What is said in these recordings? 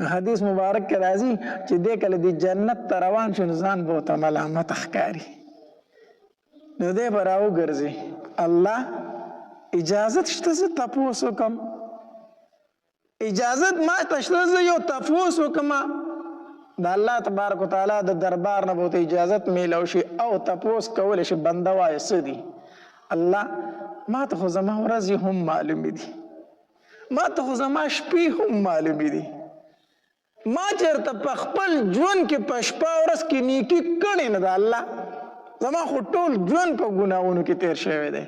حدیث مبارک کې راځي چې دې کله د جنت ته روان شو نو ځان به ورته ملامت ښکاري نو دی به راوګرځي الله اجازت شته زه تپوس وکړم اجازت ما ته شته زه یو تپوس وکړم د الله تبارک وتعالی د دربار نه به ورته اجازت میلو شي او تپوس کولی شي بنده وایه څه دي الله ما ته خو زما ورځې هم معلومې دي ما ته خو زما شپې هم معلومې دي ما چېرته په خپل ژوند کې په شپه ورځ کې نیکي کړې نه ده الله زما خو ټول ژوند په ګناهونو کې تیر شوی دی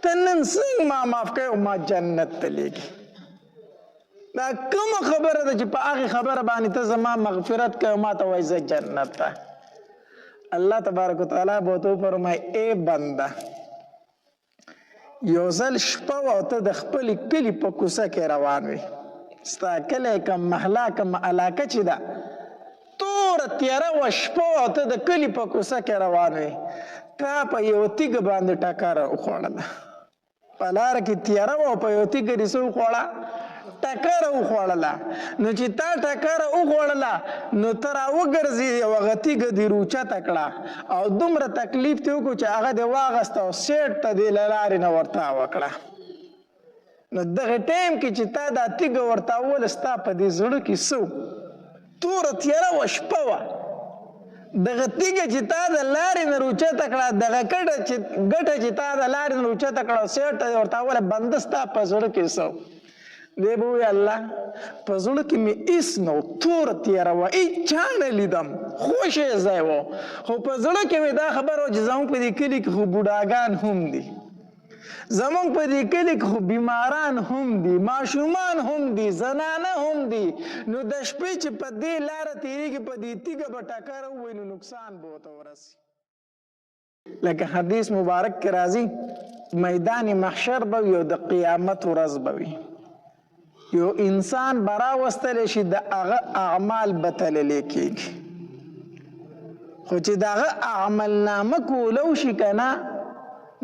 ته نن څنګه ما معاف کوې او ما جنت ته لیږي دا کومه خبره ده چې په هغې خبره باندې ته زما مغفرت کوې ما ته وایي زه جنت ته الله تبارک وتعالی به ورته وفرمایي ای بنده یو ځل شپه وه او ته د خپلې کلي په کوڅه کې روان وې ستا کلی کم محله کم علاقه چې ده توره تیاره وه شپه وه او ته د کلي په کوڅه کې روان وې تا په یو تیږه باندې ټکره وخوړله په لاره کې تیاره وه او په یو تیږه دې څه وخوړه ټکره وخوړله نو چې تا ټکره وخوړله نو ته راوګرځېدې او هغه تیږه دې روچته کړه او دومره تکلیف دې وکړو چې هغه دې واغسته او سیټ ته دې له لارې نه ورتاو کړه نو دغه ټایم کې چې تا دا تیږه ورتاوله ستا په دې زړه کې څه توره تیاره وه شپه وه دغه تیږه چې تا د لارې نه روچته کړه دغه ګټه چې تا د لارې نه روچته کړه او سیټ ته دې ورتاوله بنده ستا په زړه کې څه دی به ووایي الله په زړه کې مې هېڅ نه و توره تیاره وه هېڅ چا نه لیدم خوشی ځای و خو په زړه کې مې دا خبره وه چې زموږ په دې کلي کې خو بوډاګان هم دي زمونږ په دې کلي کې خو بیماران هم دي ماشومان هم دي زنانه هم دي نو د شپې چې په دې لاره تېرېږي په دې تیږه به ټکره ووایي نو نقصان به ورته ورسي لکه حدیث مبارک کې راځي میدان محشر به وي او د قیامت ورځ به وي یو انسان به راوستلی شي د هغه اعمال به تللی کېږي خو چې د هغه عملنامه کولو شي که نه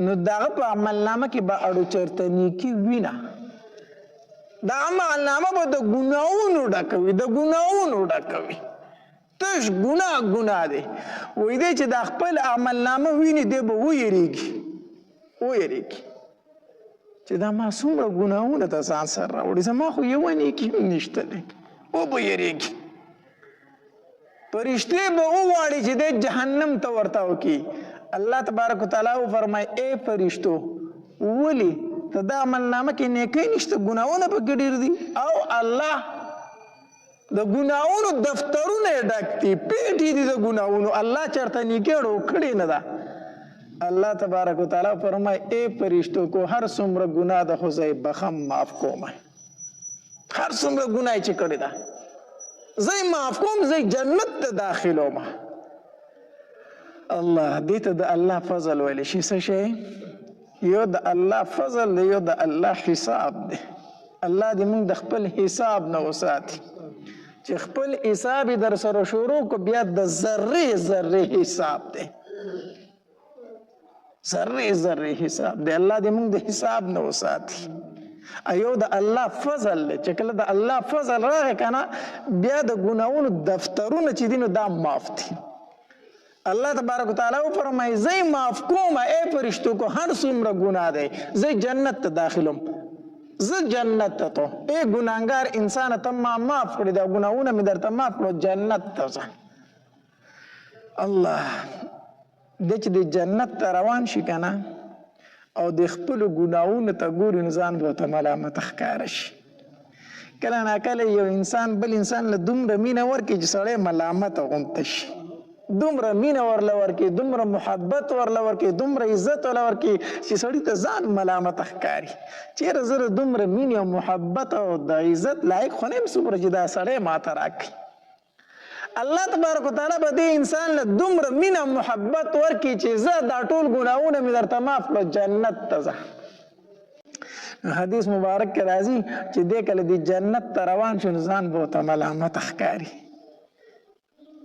نو دغه په عملنامه کې به اړو چېرته نیکي وي نه دا عملنامه به د ګناهونو ډکوي د ګناهونو ډکوي تش ګناه دی وایي دی چې دا خپل عملنامه ویني دی به ویریږي چې دا ما څومره ګناهونه ته ځان سره راوړي زما خو یوه نیکي هم نشته دی وبه یریږي فرشتې به وغواړي چې دی جهنم ته ورته وکړي الله تبارک وتعالی وفرمایي ای فرشتو ولې ته دا عملنامه کې نیکۍ نشته ګناهونه پکې ډېر دي او الله د ګناهونو دفترونه یې ډک دي پیټې دي د ګناهونو الله چېرته نیکۍ کړې نه ده الله تبارک وتعالی فرمایي ای فرشتو کو هر څومره ګناه ده خو زه یې بخم معاف کوم هر څومره ګناه یې چې کړې ده زه یې معاف کوم زه یې جنت ته داخلوم الله دې ته د الله فضل ویلی شي څه شی یو د الله فضل دی یو د الله حساب دی الله دې موږ د خپل حساب نه وساتي چې خپل حساب یې در سره شروع کو بیا د ذرې حساب دی ذرې حساب دی الله دې موږ د حساب نه وساتي ایو د الله فضل دی چې کله د الله فضل راغی که نه بیا د ګناهونو دفترونه چې دي نو دا معاف دي الله تبارک وتعالی وفرمایي زه یې معاف کوم ای فرشتو کو هر څومره ګناه دی زه جنت ته داخلم زه جنت ته تو ای ګناهګار انسانه ته ما معاف کړي دا ګناهونه مې درته معاف کړو جنت ته ځه الله دی چې د جنت ته روان شي که نه او د خپلو ګناهونو ته ګوري نو ځان به ورته ملامت ښکاره شي کله ناکله یو انسان بل انسان له دومره مینه ورکړي چې سړی ملامته غونته شي دومره مینه ورله ورکړي دومره محبت ورله ورکړي دومره عزت ورله ورکړي چې سړي ته ځان ملامته ښکاري چېرې زه د دومره مینې او محبت او د عزت لایق خو نه یم څومره چې دا سړی ماته راکړي الله تبارک وتعالی به دې انسان له دومره مینه او محبت ورکړي چې زه دا ټول ګناهونه مې درته معاف کړه جنت ته ځه حدیث مبارک کې راځي چې دی کله د جنت ته روان شو نو ځان به ورته ملامته ښکاري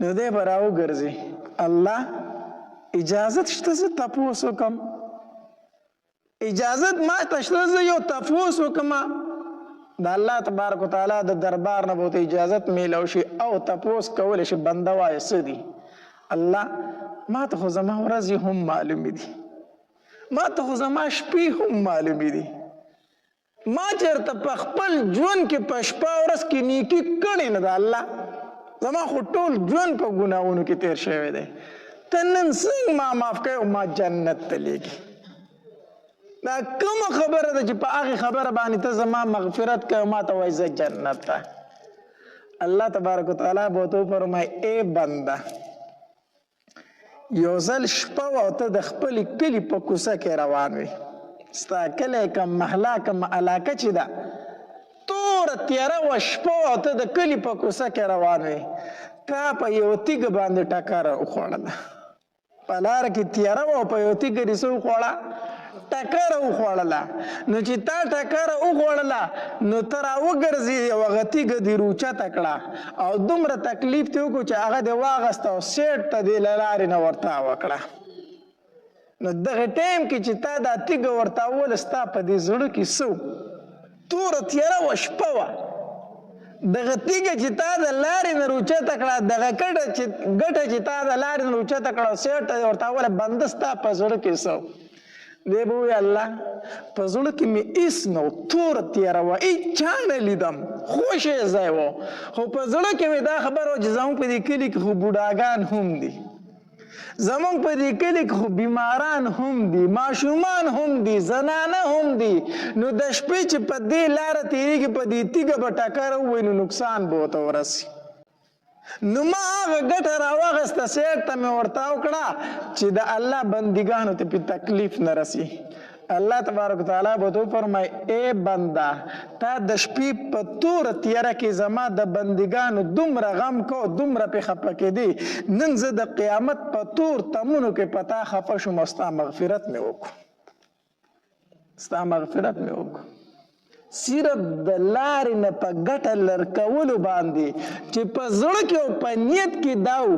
نو دی به راوګرځي الله اجازت شته زه تپوس وکړم اجازت ما ته شته زه یو تپوس وکړم د الله تبارک وتعالی د دربار نه به اجازت میلاو شي او تپوس کولی شي بنده وایه څه دي؟ الله ما ته خو زما ورځې هم معلومې دي، ما ته خو زما شپې هم معلومې دي، ما چېرته په خپل ژوند کې په شپه ورځ کې نیکي کړې نه ده الله، زما خو ټول ژوند په ګناهونو کې تېر شوی دی، ته نن څنګه ما معاف کوې او ما جنت ته لیږې؟ دا کومه خبره ده چې په هغې خبره باندې ته زما مغفرت کوې او ما ته وایي زه جنت ته؟ الله تبارک وتعالی به ورته وفرمایي ای بنده یو ځل شپه وه او ته د خپلې کلي په کوڅه کې روان وې، ستا کلی کم محله کم علاقه چې ده توره تیاره وه، شپه وه او ته د کلي په کوڅه کې روان وې، تا په یو تیږه باندې ټکره وخوړله، په لاره کې تیاره وه او په یو تیږه دې څه وخوړه؟ ټکره وخوړله. نو چې تا ټکره وخوړله نو ته راوګرځېدې او هغه تیږه دې روچته کړه او دومره تکلیف دې وکړو چې هغه دې واغسته او سیټ ته دې له لارې نه ورتاوه کړه. نو دغه ټایم کې چې تا دا تیږه ورتاوله ستا په دې زړه کې څه توره تیاره وه، شپه وه، دغه تیږه چې تا د لارې نه روچته کړه، دغه ګټه چې تا د لارې نه روچته کړه او سیټ ته دې ورتاوله، بنده ستا په زړه کې څه دی به ووایي الله په زړه کې مې هېڅ نه و، توره تیاره وه، هېچا نه لیدم، خوشی ځای و، خو په زړه کې مې دا خبره وه چې زموږ په دې کلي کې خو بوډاګان هم دي، زموږ په دې کلي کې خو بیماران هم دي، ماشومان هم دي، زنانه هم دي، نو د شپې چې په دې لاره تېرېږي په دې تیږه به ټکره ووایي نو نقصان به ورته ورسي. نو ما هغه ګټه راواغسته سیټ ته مې ورتاو کړه چې د الله بندګانو ته پې تکلیف نه رسي. الله تبارک وتعالی به ورته وفرمایي ای بنده تا د شپې په توره تیاره کې زما د بندګانو دومره غم کو، دومره پې خفه کېدې، نن زه د قیامت په تور تمونو کې په تا خفه شوم او ستا مغفرت مې وکړو، ستا مغفرت مې وکړو. صرف د لارې نه په ګټه لرکولو باندې چې په زړه کې او په نیت کې دا و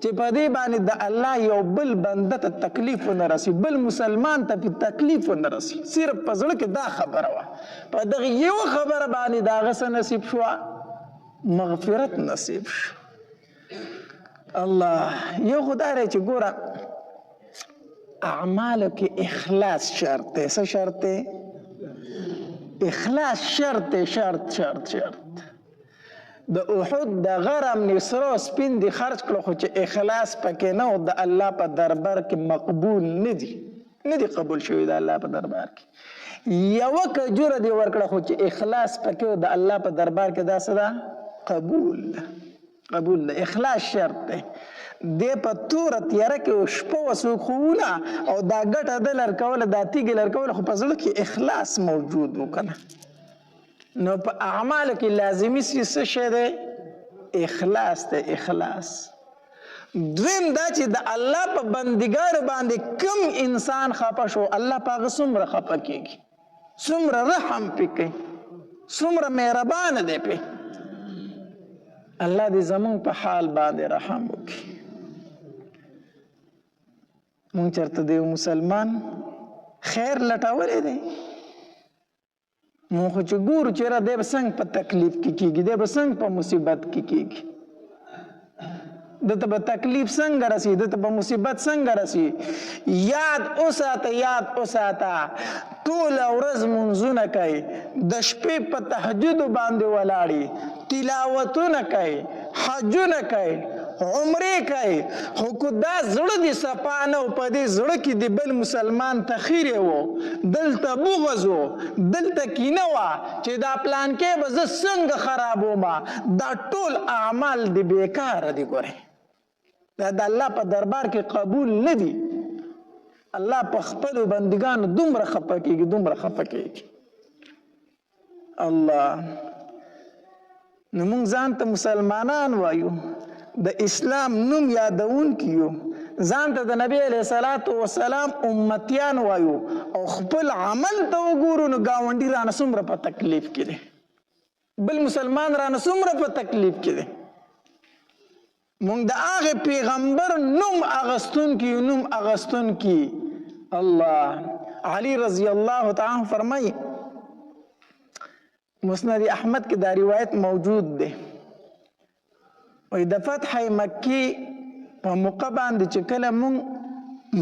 چې په دې باندې د الله یو بل بنده ته تکلیف ونه رسي، بل مسلمان ته پې تکلیف ونه رسي، صرف په زړه کې دا خبره وه، په دغه یوه خبره باندې د هغه څه نصیب شوه؟ مغفرت نصیب شو. الله یو خو دا دی چې ګوره اعمالو کې اخلاص شرط دی. څه شرط دی؟ اخلاص شرط دی، شرط شرط شرط. د احد د غرم نه سره سپین دي خرج کړو خو چې اخلاص پکې نه و د الله په دربار کې مقبول نه دي، نه دي قبول شوي د الله په دربار کې. یوه کجوره دې ورکړه خو چې اخلاص پکې و د الله په دربار کې دا څه ده؟ قبول ده، قبول ده. اخلاص شرط دی. دې په توره تیاره کې شپه وه څوک ښوونه او دا ګټه ده لرکوله، دا تیږې لرکوله، خو په زړه کې اخلاص موجود و که نه. نو په اعمالو کې لازمي څه شی دی؟ اخلاص دی، اخلاص. دویم دا چې د الله په بندګانو باندې کم انسان خفه شو الله په هغه څومره خفه کېږي، څومره رحم پې کوي، څومره مهربانه دی پې. الله دې زمونږ په حال باندې رحم وکړي. مونږ چېرته د یو مسلمان خیر لټولی دی؟ مونږ خو چې ګورو چې یاره دی به څنګه په تکلیف کې کېږي، دی به څنګه په مصیبت کې کېږي، دته به تکلیف څنګه رسي، دته به مصیبت څنګه رسي. یاد وساته، یاد وساته، ټوله ورځ منځونه کوي، د شپې په تهجدو باندې ولاړي، تلاوتونه کوي، حجونه کوي، عمرې کوي، خو که دا زړه دې صفا نه و، په دې زړه کې د بل مسلمان تخیرې و، دلته بغض و، دلته کینه وه چې دا پلانکی به زه څنګه خرابومه، دا ټول اعمال دې بېکاره دي. ګورئ دا د الله په دربار کې قبول نه دي. الله په خپلو بندګانو دومره خفه کېږي، دومره خفه کېږي. الله نو موږ ځان ته مسلمانان وایو، د اسلام نوم یادونکي یو، ځان ته د نبی علیه الصلاة والسلام امتیان وایو، او خپل عمل ته وګورو نو ګاونډي رانه څومره په تکلیف کې دی، بل مسلمان رانه څومره په تکلیف کې دی. مونږ د هغې پیغمبر نوم اغستونکي یو، نوم اغستونکي. الله علی رضی الله تعالی عنه فرمایي مسند احمد کې دا روایت موجود دی وای د فتح مکی په موقع باندې چې کله مونږ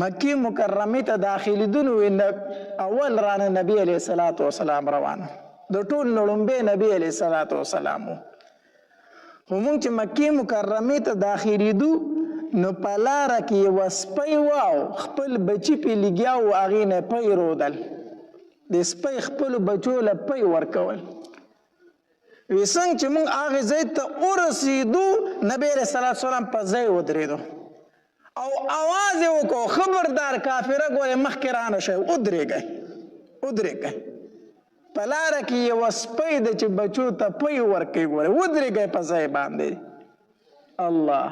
مکی مکرمه ته داخليدونو اول رانه نبی علیہ الصلوۃ والسلام روانه د ټول لومبه نبی علیہ الصلوۃ والسلام همون چې مکی مکرمه ته داخليدو نو پلاره کې وسپي واو خپل بچی په لګیاو اغه نه پي رودل د سپي خپل بچو له پي ورکول وسنګ چې مونږ هغه ځای ته ورسېدو نبی رسول الله سلام په ځای ودرېدو او आवाज وکړو خبردار کافره ګوره مخکې رانه شي ودرېږئ په لاره کې یې وسپی د چې بچو ته پی ورکوي ګوره ودرېږئ په ځای باندې الله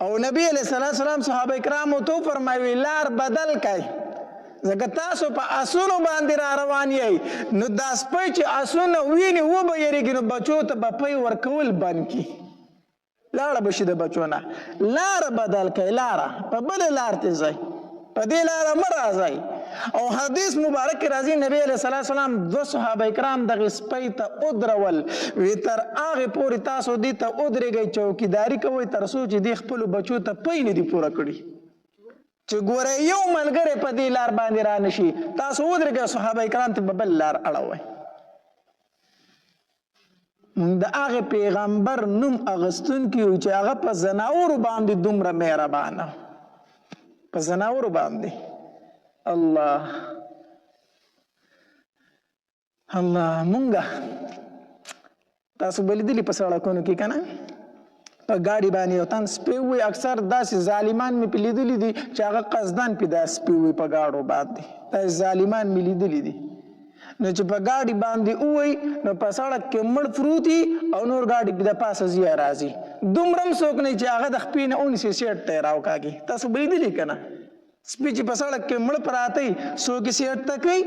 او نبی علیہ السلام صحابه کرامو ته فرمایي لار بدل کړئ ځکه تاسو په اسونو باندې را روان یئ نو دا سپی چې اسونه ویني وبه یریږي نو بچو ته به پی ورکول بند کړي لاره بشي د بچو نه لاره بدل کړئ لاره په بلې لار ته ځئ په دې لاره مه راځئ او حدیث مبارک کې راځي نبی علیہ السلام دو صحابه کرام دغه سپی ته ودرول وی تر هغې پورې تاسو دې ته ودرېږئ چوکیداري کوئ تر څو چې دې خپلو بچو ته پی نه دي پوره کړي چې ګوره یو ملګری په دې لار باندې را نشي تاسو ودرېږئ صحابه کرام ته به بل لار اړوئ د هغه پیغمبر نوم اغستونکي و چې هغه په زناورو باندې دومره مهربانه په زناورو باندې الله مونږه تاسو به لیدلي په سړکونو کې که نه په ګاډي باندې یو تن سپی وي اکثر داسې ظالمان مې پې لیدلي دي چې هغه قصدن پې دا سپی وي په ګاډو باندې داسې ظالمان مې لیدلي دي نو چې په ګاډي باندې ووي نو په سړک کې مړ پروتي او نور ګاډي د پاسه ځیا راځي دومره هم څوک نه چې هغه د خپې نه ونیسي سیټ ته یې راوکاږي تاسو به لیدلي که نه سپي چې په سړک کې مړ پراته وي څوک یې سیټ ته کوي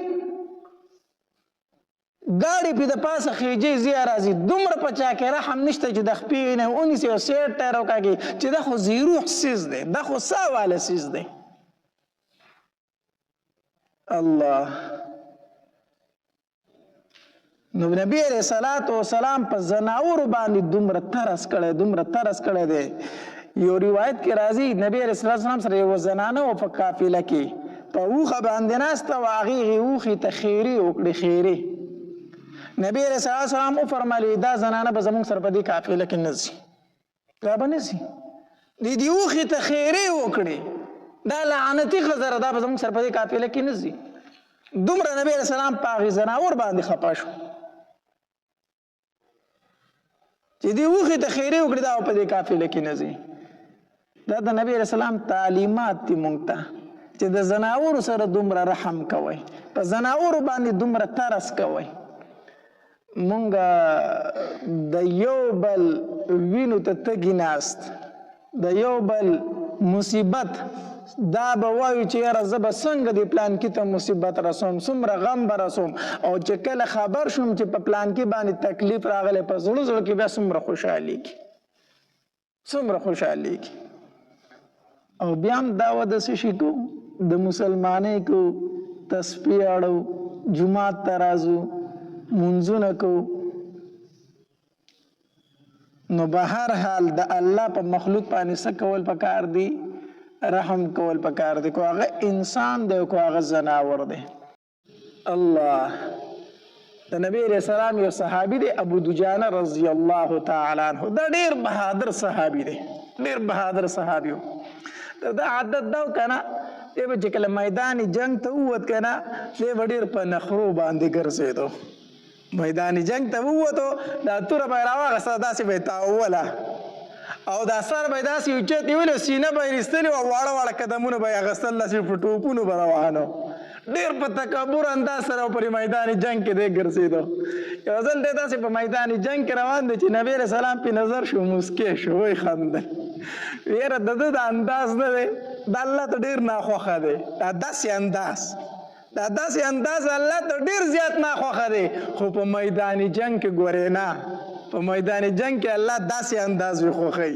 ګاډي پې د پاسه خیجې ځیا راځي دومره په چا کې رحم نشته چې د خپې نه ونیسي او سیټ ته یې راوکاږي چې دا خو زیروح سیز دی دا خو سا واله سیز دی الله نو نبی علیہ الصلوۃ والسلام په زناورو باندې دومره ترس کړی دی یو روایت کې راځي نبی علیہ السلام سره یو زنانه و په قافله کې په اوښه باندې ناسته و هغې اوښې ته خیرې وکړې خیرې نبی علیہ السلام وفرمایي دا زنانه به زموږ سره په دې قافله کې نه ځي دا به نه ځي دې اوښې ته خیرې وکړې دا لعنتي ښځه ده دا به زموږ سره په دې قافله کې نه ځي دومره نبی علیہ السلام په هغې زناور باندې خفه شو چې دې اوښې ته خیرې وکړې دا په دې قافله کې نه ځي دا د نبی علیہ السلام تعلیمات دي مونږ ته چې د زناورو سره دومره رحم کوئ په زناورو باندې دومره ترس کوئ مونږ د یو بل وینو ته تږي ناست د یو بل مصیبت دا به وایو چې یاره زه به څنګه دې پلانکي ته مصیبت رسوم څومره غم به رسوم او چې کله خبر شوم چې په پلانکي باندې تکلیف راغلی په زړه کې بیا څومره خوشحالېږي او بیا هم دا وده څه شي کو د مسلمانۍ کو تسبیح اړو جومات ته راځو منځونه کو نو به هر حال د الله په مخلوق باندې څه کول پکار دي رحم کول پکار دی کو هغه انسان دی کو هغه زناور دی الله د نبی علیہ السلام یو صحابي دی ابو دجانه رضی الله تعالی عنہ دا ډیر بهادر صحابي دی ډیر بهادر صحابي دا عادت دا کنه دی به چې کله میدان جنگ ته ووت کنه دی به ډیر په نخرو باندې ګرځېدو میدان جنگ ته ووتو دا توره به یې راواغسته داسې به یې تاووله او دا سر به یې داسې اوچت نیولو سینه به یې ایستلې وه واړه واړه قدمونه به یې اخیستل داسې په ټوپونو به روانو ډېر په تکبر انداز سره پرې میدان جنگ کې دی ګرځېدو یو ځل دی داسې په میدان جنگ کې روان دی چې نبي علیه السلام پې نظر شو موسکی شو وایي خندل یاره د ده د انداز نه دی دا الله ته ډېر ناخوښه دی دا داسې انداز الله ته ډېر زیات ناخوښه دی خو په میدان جنگ کې ګورې نه په میدان جنگ کې الله داسې انداز وي خوښوي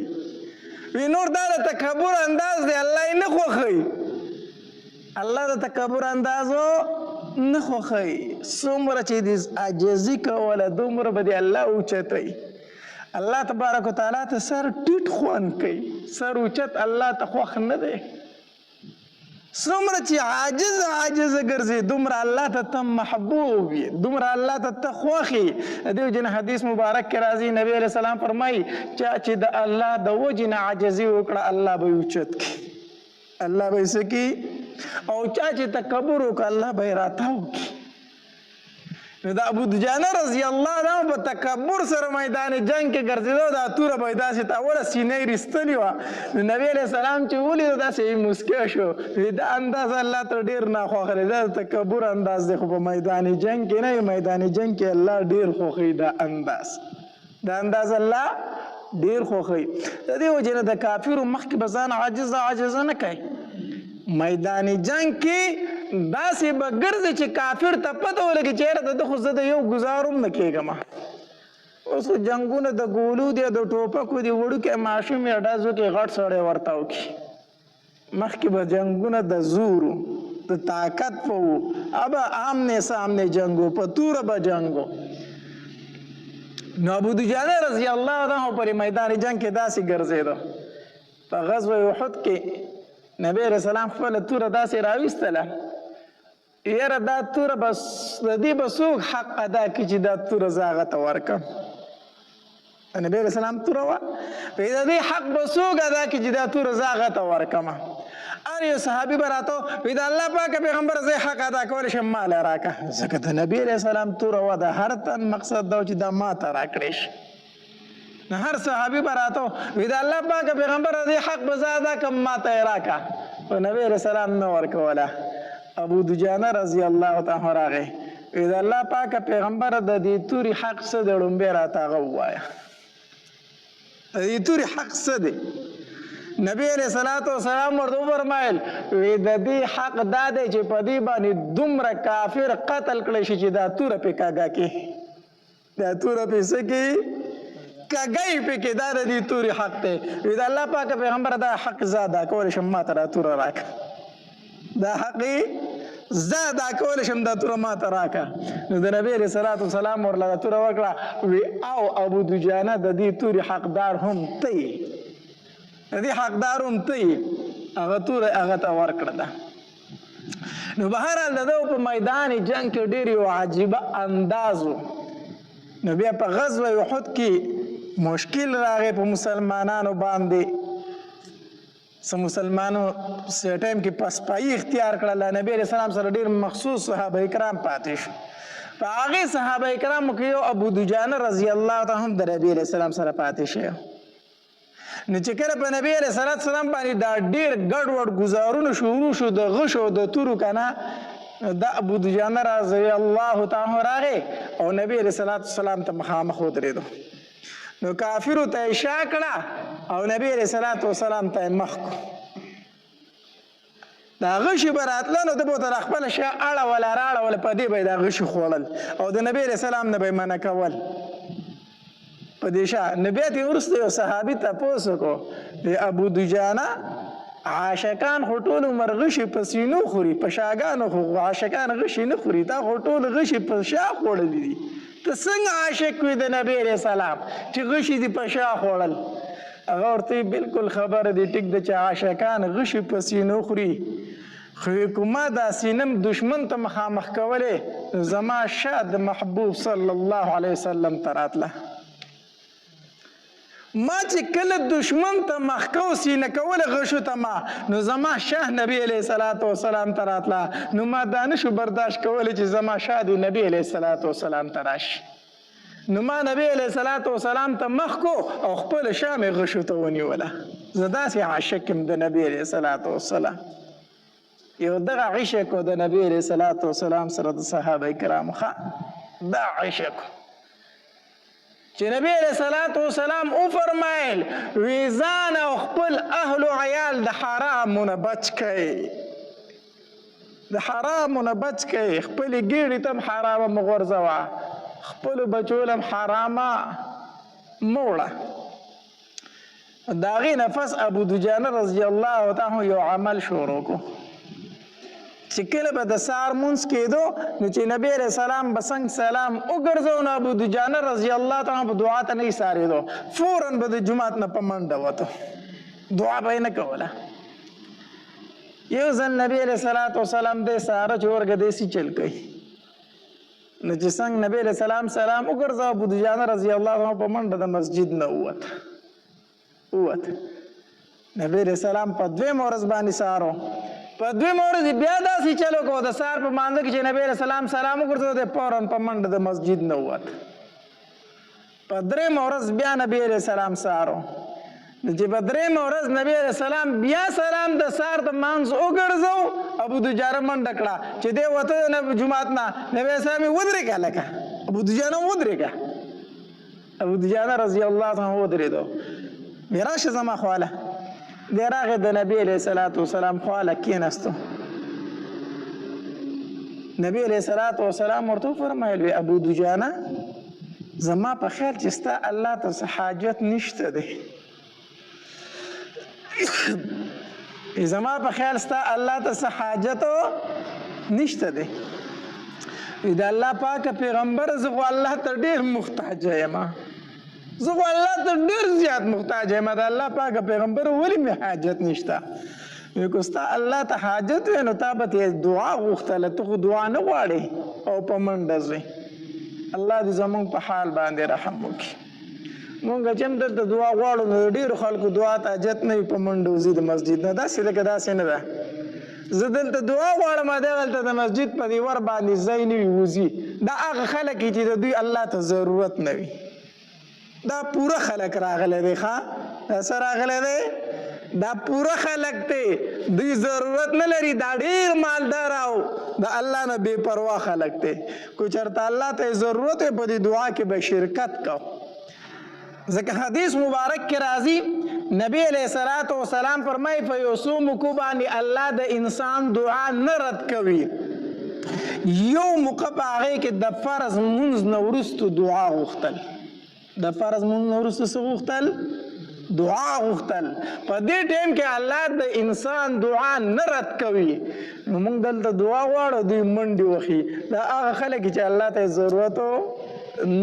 وی نور دا د تکبر انداز دی الله یې نه خوښوي الله د تکبر اندازو نه خوښوي. څومره چې د عاجزي کوله دومره به د الله اوچتوي. الله تبارک وتعالی ته سر ټیټ خوند کوي، سر اوچت الله ته خوښ نه دی. څومره چې عاجز ګرځي دومره الله ته ته محبوب وي، دومره الله ته ته خوښ یې. د دې وجې نه حدیث مبارک کې راځي، نبی علیه السلام فرمایي چې د الله د وجې نه عاجزي وکړه الله به یې اوچت کړي، الله به یې څه کړي، او چا چې تکبر وکړه الله به یې راتاو کړي. نو د ابو دجانه رضی الله عنه په تکبر سره میدان جنگ کې ګرځېدو، دا توره به یې داسې تاوله سینه یې رېستلې وه. نو نبي علیه السلام چې ولیدو داسې یې مسکی شو، دا انداز الله ته ډېر ناخوښه دی، دا د تکبر انداز دی، خو په میدان جنگ کې نه، میدان جنگ کې الله ډېر خوښوي دا انداز، دا انداز الله ډېر خوښوي. د دې وجې نه د کافرو مخکې به ځان عاجزه نه کوي. میدان جنگ کې داسې به ګرځي چې کافر ته پته ولګي چې یاره د ده خو زه د یو ګزار هم نه کېږم. اوس خو جنګونه د ګولو دي، د ټوپکو دي، وړوکی ماشوم یا ډزو کې غټ سړی ورته وکړي. مخکې به جنګونه د زور د طاقت په وو، ابه آمنے سامنے جنګو، په توره به جنګو. نو ابو دجانه رضی الله عنه پر میدان جنگ کې داسې ګرځېده. په غزوه احد کې نبی علیه السلام خپله توره داسې راویستله، یاره دا توره بس د دې به څوک حق ادا کړي چې دا توره زه هغه ته ورکړم. نبی علیه السلام توره وه، د دې حق به څوک ادا کړي چې دا توره زه هغه ته ورکړم. هر یو صحابي به راته وایي د الله پاکه پیغمبره زه حق ادا کولی شم ما له راکړه، ځکه د نبي علیه السلام توره وه، د هر تن مقصد دا و چې دا ما ته راکړی شي. نو هر صحابي به راته وایي د الله پاکه پیغمبره دې حق به زه ادا کړم ما ته یې راکړه، خو نبي علیه السلام نه ورکوله. ابو دجانه رضی الله تعالی راغی، وی د الله پاکه پیغمبره د دې تورې حق څه دی، لومبی راته هغه ووایه، د دې تورې حق څه دی. نبی علیه الصلاة والسلام ورته وفرمایل وی د دې حق دا دی چې په دې باندې دومره کافر قتل کړی شي چې دا توره پې کاږه کې، دا توره پې څه کې کاږی پې کې، دا د دې تورې حق دی. وی د الله پاکه پیغمبره دا حق زه ادا کولی شم ما ته دا توره راکړه، دا حق زه ادا کولی شم دا توره ما ته راکړه. نو د نبي علیه الصلاة والسلام ورله دا توره ورکړه، وی او ابو دجانه د دې تورې حقدار هم ته یې، د دې حقدار هم ته یې، هغه توره هغه ته ورکړه ده. نو بهرحال د ده په میدان جنګ کې ډېر یو عجیبه انداز و. نو بیا په غزوه احد کې مشکل راغی په مسلمانانو باندې. څه مسلمانو څه ټایم کې پسپایي اختیار کړله، نبي علیه السلام سره ډېر مخصوص صحابه کرام پاتې شو. په هغې صحابه کرامو کې یو ابو دجانه رضی الله تعالی هم د نبي علیه السلام سره پاتې شوی. نو چې کله په نبي علیه السلام باندې دا ډېر ګډوډ ګزارونه شروع شو د غشو د تورو که نه، دا ابو دجانه رضی الله تعالی راغی او نبي علیه السلام ته مخامخ ودرېدو. نو کافرو ته یې شا کړه او نبی علیه السلام ته یې مخ کړو. دا غشي به راتله نو ده به ورته خپله شا اړوله راړوله، په دې به یې دا غشي خوړل او د نبی علیه السلام نه به یې منع کول په دې شا. نو بیا ترې وروسته یو صحابي تپوس وکړو، د ابو دجانه عاشقان خو ټول عمر غشي په سینو خوري، په شاګانو خو عاشقان غشي نه خوري، تا خو ټول غشي په شا خوړلي دي، ته څنګه عاشق وي د نبی علیه السلام چې غشي دي په شا خوړل؟ هغه ورته بالکل خبره دی، ټیک ده چې عاشقان غشي په سینو خوري، خو کومه دا سینم دشمن ته مخامخ کولی، زما شا د محبوب صلی الله علیه وسلم ته راتله. ما چې کله دشمن ته مخ کو سینه کوله غشو ته ما، نو زما شاه نبی علیه الصلاة والسلام ته راتله، نو ما دا نشو برداشت کولی چې زما شاه دی نبی علیه الصلاة والسلام ته راشي. نو ما نبی علیه الصلاة والسلام ته مخ کو او خپل شاه مې غشو ته ونیوله. زه داسې عاشق یم د نبی علیه الصلاة والسلام. یو دغه عشق و د نبی علیه الصلاة والسلام سره د صحابه کرامو ښه دا عشق چې نبی علیه الصلاة والسلام وفرمایل وی ځان او خپل اهل و عیال د حرامو نه بچ کړئ، د حرامو نه بچ کړئ، خپلې ګېډې ته هم حرامه مه غورځوه، خپلو بچو له هم حرامه مه وړه. د هغې نه پس ابو دجانه رضی الله تعالی یو عمل شروع کړو چې کله به د سهار مونځ کېدو نو چې نبی علیه السلام به څنګ سلام وګرځو نو ابو دجانه رضی الله تعالی په دعا ته نه ایسارېدو، فوراً به د جومات نه په منډه وته، دعا به یې نه کوله. یو ځل نبی علیه السلام دی سهاره چې ورګه دیسي چل کوي نو چې څنګه نبی علیه السلام سلام وګرځو ابو دجانه رضی الله تعالی په منډه د مسجد نه ووته. نبی علیه السلام په دویمه ورځ باندې سهار په دویمه ورځ بیا داسې چلو کو د سهار په مانځه کې چې نبی علیه السلام سلام وګرځو دی فوراً په منډه د مسجد نه ووته. په درېیمه ورځ بیا نبی علیه السلام سهار چې په درېیمه ورځ نبی علیه السلام بیا سلام د سهار د مانځ وګرځو ابو دجانه منډه کړه چې دی وته د جومات نه نبی علیه السلام یې ودرېږه لکه ابو دجانه ودرېږه. ابو دجانه رضی الله تعالی ودرېدو بیا راشه زما خواله دی راغی د نبی علیه السلام خواله کېناستو. نبی علیه السلام ورته وفرمایل وی ابو دجانه زما په خیال چې ستا الله ته څه حاجت نشته دی، زما په خیال ستا الله ته څه حاجت نشته دی. د الله پاک پیغمبر زه خو الله ته ډېر محتاج یم، زه خو الله ته ډېر زیات محتاج یم، د الله پاک پیغمبر ولې مې حاجت نشته؟ که ستا الله ته حاجت وی نو تا به دعا غوښتله، ته خو دعا نه غواړې او په منډه ځې. الله دې زمونږ په حال باندې رحم وکړي. مونږ چې هم دلته دعا غواړو نو ډېرو خلکو دعا ته حاجت نه وي، په منډه وځي د مسجد نه. داسې لکه داسې نه ده، زه دلته دعا غواړم دغلته د مسجد په دیوار باندې ځای نه وي وځي. دا هغه خلک چې د دوی الله ته ضرورت نه وي، دا پوره خلک راغلی دی. ښه دا څه راغلی دی؟ دا پوره خلک دی، دوی ضرورت نه لري، دا ډېر مالدار او د الله نه بې پروا خلک دی. کو چېرته الله ته ضرورت وي په دې دعا کې به شرکت کو. ځکه حدیث مبارک کې راځي نبی علیه السلام فرمایي په یو څو موقعو باندې الله د انسان دعا نه رد کوي. یو موقع په هغې کې د فرض مونځ نه وروستو دعا غوښتل، د فرض مونځ نه وروستو څه غوښتل؟ دعا غوښتل. په دې ټایم کې الله د انسان دعا نه رد کوي. نو موږ دلته دعا غواړو دوی منډې وښي. دا هغه خلک چې الله ته ضرورت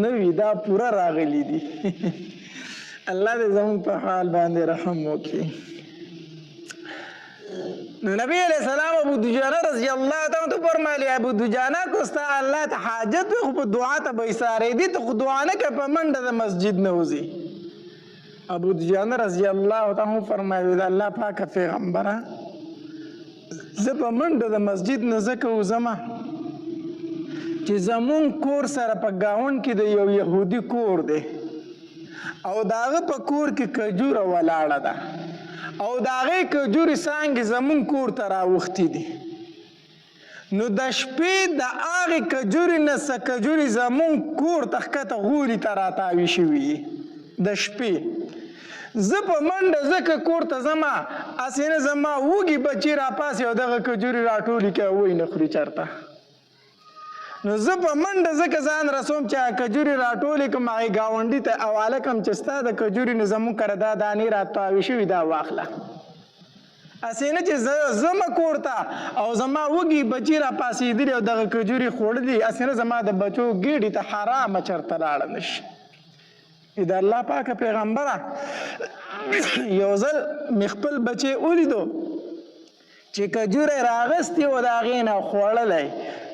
نه وي دا پوره راغلي دي. الله دې زموږ په حال باندې رحم وکړي. نو نبی علیہ السلام ابو دجانه رضی الله تعالی عنہ فرمایلی ابو دجانه کو ستا الله ته حاجت وي خو په دعا ته به ایسارېدي، ته خو دعا نه کوې، په منډه د مسجد نه وځي. ابو دجانه رضی الله تعالی عنہ فرمایي د الله پاکه پیغمبره زه په منډه د مسجد نه ځکه وځمه چې زمونږ کور سره په ګاونډ کې د یو یهودي کور دی او د هغه په کور کې کجوره ولاړه ده او د هغې کجورې څانګې زمونږ کور ته راوښتي دي. نو د شپې د هغې کجورې نه څه کجورې زمونږ کور ته ښکته غوري ته راتاوي شوي د شپې. زه په منډه ځکه کور ته ځمه، هسې نه زما وږي بچي راپاسي او دغه کجورې راټولې کړي او وایي نه خوري چېرته. نو زه په منډه ځکه ځان رسوم چې کجورې راټولې کړم هغې ګاونډي ته حواله کړم چې ستا د کجورې نه زمونږ کره دا دانې راتاوې شوي دا واخله. هسې نه چې زه ځمه کور ته او زما وږي بچي راپاسېدلي او دغه کجورې خوړلي، هسې نه زما د بچو ګېډې ته حرامه چېرته لاړه نه شي. د الله پاکه پیغمبره یو ځل مې خپل بچی ولیدو چې کجوره راغستې و د هغې نه خوړلی.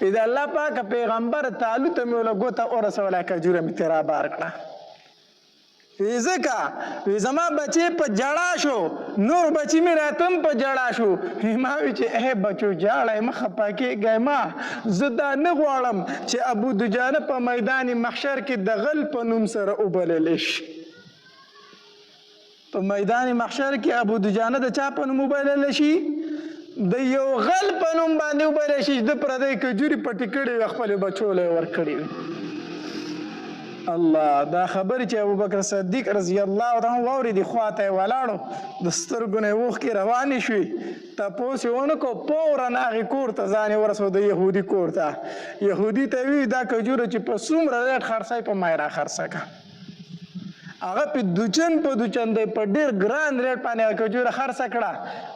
د الله پاکه پیغمبر تالو ته مې وله ګوته ورسوله، کجوره مې ترې رابار کړه. ځکه زما بچی په جړا شو، نور بچی مې راته هم په جړا شو. ما وی چې ای بچو جاړی مه خفه کېږئ، ما زه دا نه غواړم چې ابو دجانه په میدان محشر کې د غل په نوم سره وبللی شي. په میدان محشر کې ابو دجانه د چا په نوم وبللی شي؟ د یو غل په نوم باندې وبللی شي چې د پردۍ کجورې پټې کړې وي خپلو بچو له یې ورکړې وي. الله دا خبرې چې ابوبکر صدیق رضی الله عنه واورېدې خواته یې ولاړو، د سترګو نه یې اوښکې روانې شوې. تپوس یې ونه کړو، فوراً هغې کور ته ځان یې ورسو، د یهودي کور ته. یهودي ته یې وویل دا کجوره چې په څومره ریټ خرڅوئ په ما یې راخرڅه کړه. هغه په دوچن په دوچن دی په ډېر ګران ریټ باندې کجوره خرڅه کړه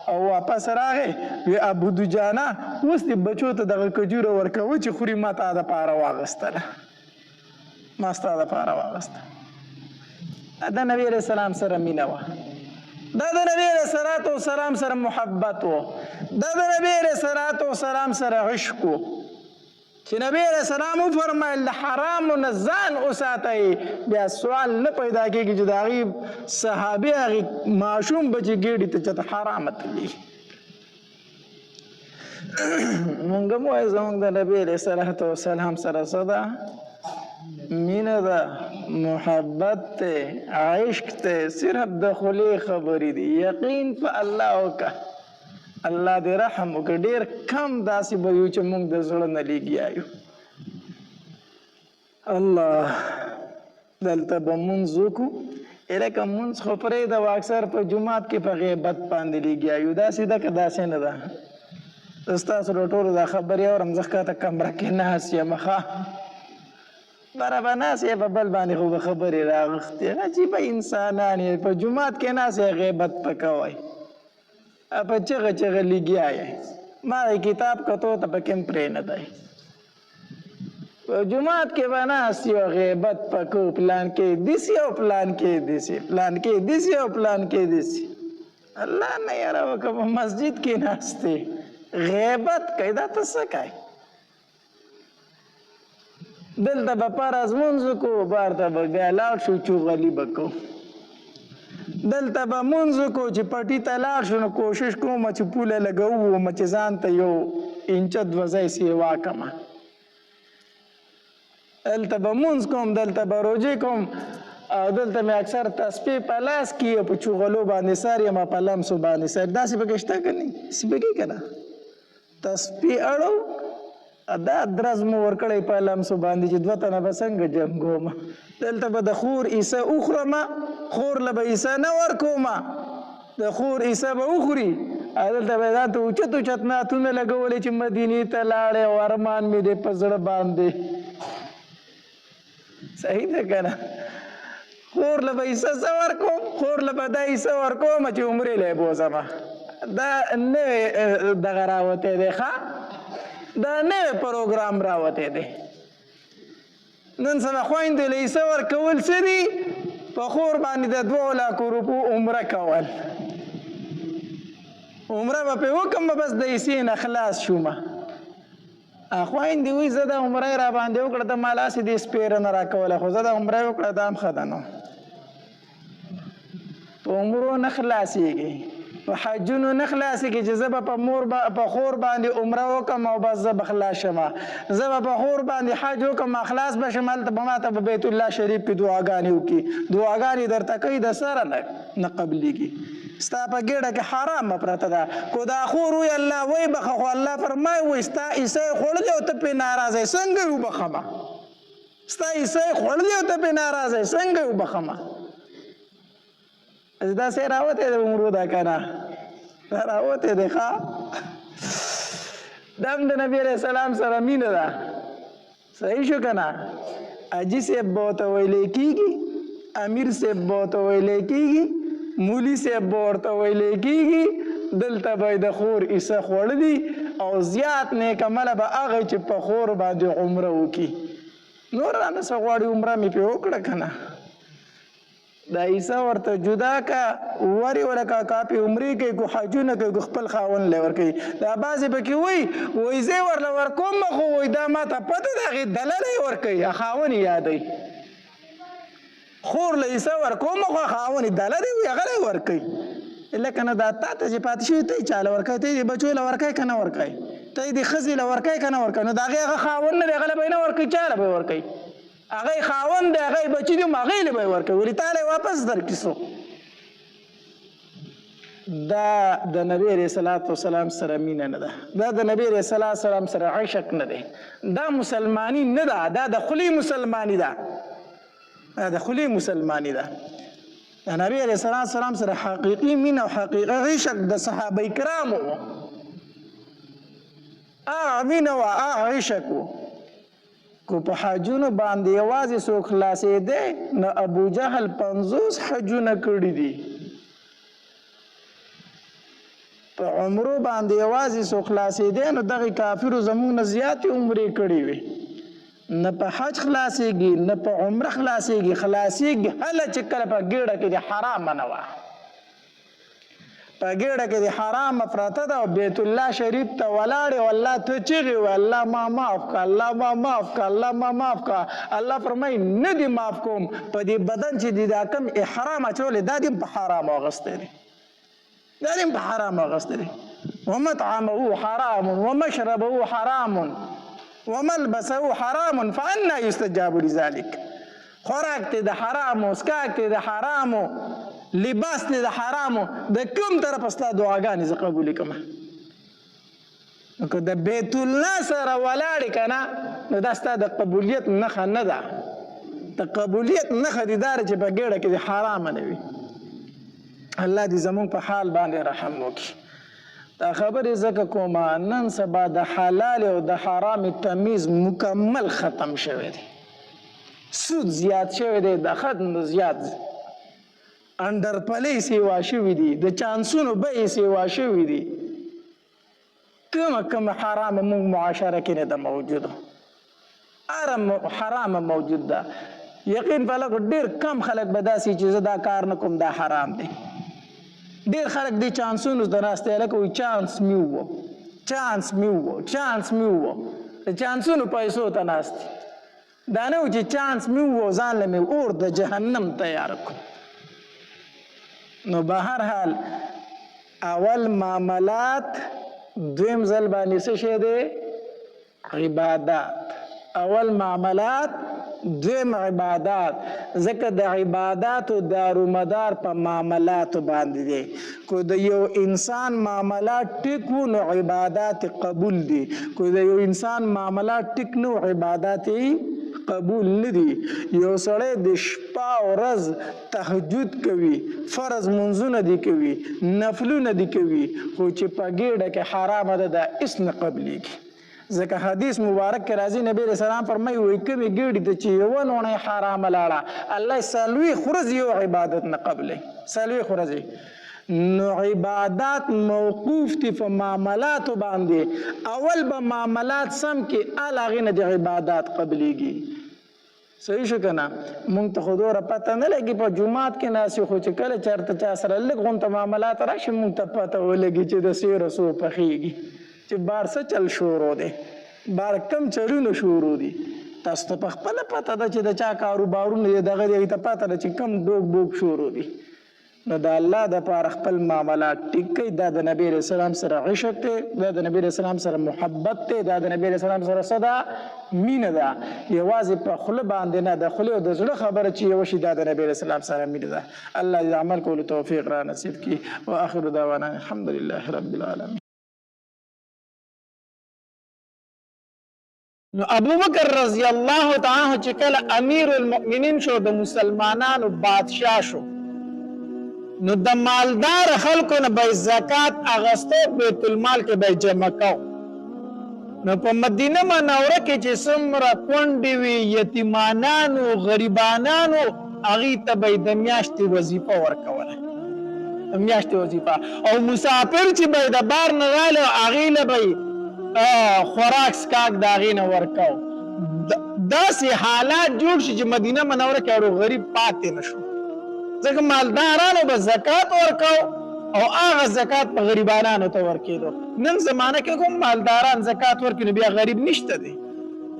او واپس راغی وی ابو دجانه اوس دې بچو ته دغه کجوره ورکوه چې خوري ما تا دپاره واغېستله ما ستا دپاره واغېسته د نبي علیه السلام سره مینه وه دا د نبی علیه الصلاة والسلام سره محبت و دا د نبی علیه الصلاة والسلام سره عشق و چې نبی علیه السلام وفرمایل د حرامو نه ځان وساتئ بیا سوال نه پیدا کېږي چې د هغې صحابي هغې ماشوم به چې ګېډې ته چېرته حرامه تلي مونږ هم وایو زمونږ د نبی علیه الصلاة والسلام سره څه ده مینه ده محبت ته عشق ته صرف د خولې خبرې دي یقین په الله وکړه الله دې رحم وکړي ډېر کم داسې به یو چې موږ د زړه نه لګیا یو الله دلته به مونځ وکړو لکه مونځ خو پرېږده اکثر په جومات کې په غیبت باندې لګیا یو داسې ده که داسې نه ده ستاسو د ټولو دا خبرې اورم زه ښکته کمره کې ناست یم ښه برابر ناست یې په بل باندې خو به خبرې راغښتې عجیبه انسانان یې په جومات کې ناست یې غیبت په کوئ په چغه چغه لګیا یې ما کتاب کتو ته پکې هم پرې نه دی په جومات کې به ناست یو غیبت په کو پلان کې داسې او پلان کې داسې پلان کې داسې او پلان کې داسې الله نه یاره وکړه په مسجد کې ناست دی غیبت کوي دا ته څه کوي دلته به فرض مونځ وکړو بار ته به بیا لاړ شو چوغلي به کوو دلته به مونځ وکړو چې پټي ته لاړ شو نو کوشش کوم چې پوله لګوم چې ځان ته یو انچه دوه ځای سیوا کړمه دلته به مونځ کوم دلته به روژې کوم او دلته مې اکثر تسبیح په لاس کې په چوغلو باندې سر یم په لمسو باندې سر داسې پکې شته که نه داسې پکې که نه تسبیح اړو دا درز مو ورکړی په لمسو باندې چې دوه تنه به څنګه جنګوم دلته به د خور عیسه وخورم خور له به عیسه نه ورکوم د خور عیسه به وخوري دلته به ځان ته اوچت اوچت نعتونه لګولې چې مدینې ته لاړې او ارمان مې دی په زړه باندې صحیح ده که نه خور له به عیسه څه ورکوم خور له به دا عیسه ورکوم چې عمرې له یې بوځم دا نوی دغه راوتی دی ښه دا نوی پروګرام راوتی دی نن سبا خویندې له عیسه ورکول څه دي په خور باندې د 2 لکو روپو عمره کول عمره به پرې وکړم بس د عیسې نه خلاص شومه خویندې وایي زه د عمره یې را باندې وکړه ته ما لاسې دې سپېره نه راکوله خو زه د عمره یې وکړه دا هم ښه ده نو په عمرو نه خلاصېږي په حجونو نه خلاصېږي چې زه به په خور باندې عمره وکړم او بس زه به خلاص شم زه به په خور باندې حج وکړم خلاص به شم هلته به ما ته په بیت الله شریف کې دعاګانې وکړي دعاګانې درته کوي د سره نه قبلېږي ستا په ګېډه کې حرامه پرته ده کو دا خور وی الله وی بخه خو الله فرمایي وایي ستا عیسی یې خوړلی او ته پرې ناراضه یې څنګه یې وبخمه ستا عیسی یې خوړلی او ته پرې ناراضه یې څنګه یې وبخمه داسې راوتی دی عمرو دا که نه دا راوتی دی ښه دا هم د نبي علیه السلام سره مینه ده صحیح شو که نه حاجي صاحب به ورته ویلی کېږي امیر صاحب به ورته ویلی کېږي مولي صاحب به ورته ویلی کېږي دلته به یې د خور عیسه خوړلي او زیات نیک عمله به هغه چې په خور باندې عمره وکړي نور رانه څه غواړي عمره مې پرې وکړه که نه دا عیسه ورته جدا کا ورې ورکه کاپې عمرې کوي کو حجونه کوي کو خپل خاوند لی ورکوي دا بعضې پکې وایي زه یې ورله ورکوم خو وایي دا ما ته پته ده هغې دلله یې ورکوي خاوند یې یادوي خور له عیسه ورکوم خو خاوند یې دله دی وایي هغه له یې ورکوي لکه نه دا تا ته چې پاتې شوي ته یې چاله ورکوي ته یې د بچو له ورکوي که نه ورکوي ته یې د ښځې له ورکوي که نه ورکوي نو د هغې هغه خاوند نه دی هغه له به یې نه ورکوي چا له به یې ورکوي هغه خاوند دی هغه بچي دي هغې له به یې ورکوي ولې تا له یې واپس درکړي څو دا د نبی علیه الصلاة والسلام سره مینه نه ده دا د نبی علیه الصلاة والسلام سره عشق نه دی دا مسلماني نه ده دا د خولې مسلماني ده دا د خولې مسلماني ده د نبی علیه الصلاة والسلام سره حقیقي مینه او حقیقي عشق د صحابه کرامو مینه و عشق و کو په حجونو باندې یوازې څوک خلاصېدی نو ابو جهل 50 حجونه کړي دي په عمرو باندې یوازې څوک خلاصېدی نو دغه کافرو زموږ نه زیاتې عمرې کړي وي نه په حج خلاصېږي نه په عمره خلاصېږي هله چې کله په ګېډه کې د حرامه نه وه په ګېډه کې د حرامه پرته ده او بیت الله شریف ته ولاړې او الله ته چغې وې الله ما معاف کړه الله ما معاف کړه الله ما معاف کړه الله فرمایي نه دې معاف کوم په دې بدن چې دې دا کوم احرام اچولی دا دې په حرامو اغوستی دی دا دې په حرامو اغوستی دی ومطعمه حرام ومشربه حرام وملبسه حرام فأنا يستجاب لذلك خوراک ته د حرامو اسکاک ته د حرامو لباس ته د حرامو د کوم طرف ستا دعاګانې زه قبولې کړم نو که د بیت الله سره ولاړې که نه نو دا ستا د قبولیت نښه نه ده د قبولیت نښه دې دا چې په ګېډه کې د حرامه نه وي الله دې زموږ په حال باندې رحم وکړي دا خبرې ځکه کومه نن سبا د حلال او د حرام تمیز مکمل ختم شوی دی سود زیات شوی دی د خد زیات اندر پلی سیوا شوی دی د چانسونو بیې سیوا شوی دی کومه حرام موږ معاشره کې نه ده موجوده حرام موجود ده یقین په لږ ډېر کم خلک به داسې چې زه دا کار نه کوم دا حرام دی ډېر خلک دې چانسونو ته ناست دی لکه وایي چانس مې ووه د چانسونو پیسو ته ناست دی دا نه و چې چانس مې ووه ځان له مې اور د جهنم تیار کړو نو به هر حال اول معاملات دویم ځل باندې څه شی دی عبادات اول معاملات دویم عبادات ځکه د عباداتو دارومدار په معاملاتو باندې دی کو د یو انسان معاملات ټیک وو نو عبادات قبول دي کو د یو انسان معاملات ټیک نو عبادات قبول نه دي یو سړی د شپه او ورځ تهجد کوي فرض منځونه دي کوي نفلونه دي کوي خو چې په ګېډه کې حرامه ده دا هېڅ نه قبلېږي ځکه حدیث مبارک کې راځي نبی علیه السلام فرمایي وایي کومې ګېډې ته چې یوه نوڼۍ حرامه لاړه الله څلوېښت ورځې یو عبادت نه قبلوي څلوېښت ورځې نو عبادات موقوف دي په معاملاتو باندې اول به معاملات سم کې هغې نه د عبادات قبلېږي صحیح شو که نه مونږ ته خو دومره پته نه لګي په جومات کې ناست خو چې کله چېرته چا سره لږ غونته معاملات راشي مونږ ته پته ولګي چې د سیره څو پخېږي چې بار څه چل شروع دی بار کم چلونه شروع دي تاسو ته په خپله پته ده چې د چا کاروبارونه دي دغه دی هغې ته پته ده چې کم ډوک بوک شروع دي نو د الله دپاره خپل معاملات ټیک کوي دا د نبی علیه السلام سره عشق دی دا د نبی علیه السلام سره محبت دی دا د نبی علیه السلام سره څه ده مینه ده یوازې په خوله باندې نه د خولې او د زړه خبره چې یوه شي دا د نبی علیه السلام سره مینه ده الله دې عمل کولو توفیق را نصیب کړي واخر دعوانا الحمد لله رب العالمین نو ابوبکر رضی الله تعالی چې کله امیر المؤمنین شو د مسلمانانو بادشاه شو نو د مالدار خلکو نه به زکات اغسته بیت المال کې به جمع کو نو په مدینه منوره کې چې څومره کونډې وي یتیمانانو غریبانانو هغې ته به یې د میاشتې وظیفه ورکوله میاشتې وظیفه او مسافر چې به یې د بار نه راغلی هغې له به یې خوراک سکاک د هغې نه ورکو داسې حالات جوړ شي چې مدینه منوره کې اړو غریب پاتې نه شو ځکه مالدارانو به زکات ورکو او هغه زکات په غریبانانو ته ورکېدو نن زمانه کې کوم مالداران زکات ورکړي نو بیا غریب نشته دی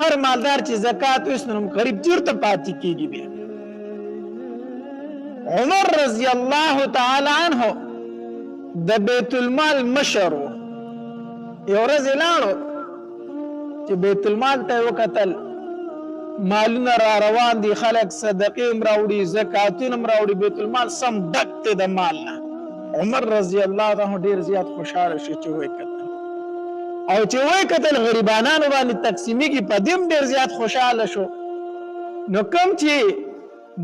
هر مالدار چې زکات ویست نو غریب چېرته پاتې کېږي بیا عمر رضی الله تعالی عنه د بیت المال مشر و یو ورځ یې لاړو چې بیت المال ته یې وکتل مالونه را روان دي خلک صدقې هم راوړي زکاتونه هم راوړي بیت المال سم ډک دی د مال نه عمر رضی الله عنه ډېر زیات خوشحاله شو چې ویې کتل او چې ویې کتل غریبانانو باندې تقسیمېږي په دې هم ډېر زیات خوشحاله شو نو کوم چې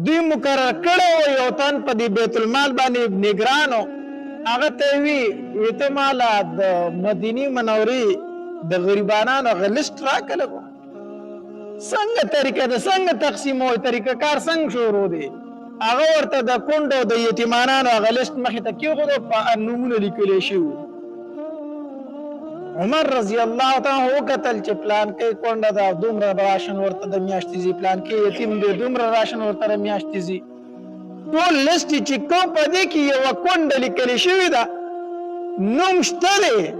دوی مقرر کړی و یو تن په دې بیت المال باندې نګرانو هغه ته یې وي ته ماله د مدینې منورې د غریبانانو هغه لیسټ راکړلی و څنګه طریقه ده څنګه تقسیموي طریقه کار څنګه شروع دی هغه ورته د کونډو د یتیمانانو هغه لیست مخې ته کېښودو په نومونه لیکلی شوي عمر رضی الله تعالی وکتل چې پلانکۍ کونډه ده دومره راشن ورته د میاشتې ځي پلانکۍ یتیم دی دومره راشن ورته د میاشتې ځي ټول لیست چې کوم په دې کې یوه کونډه لیکلې شوې ده نوم شته دی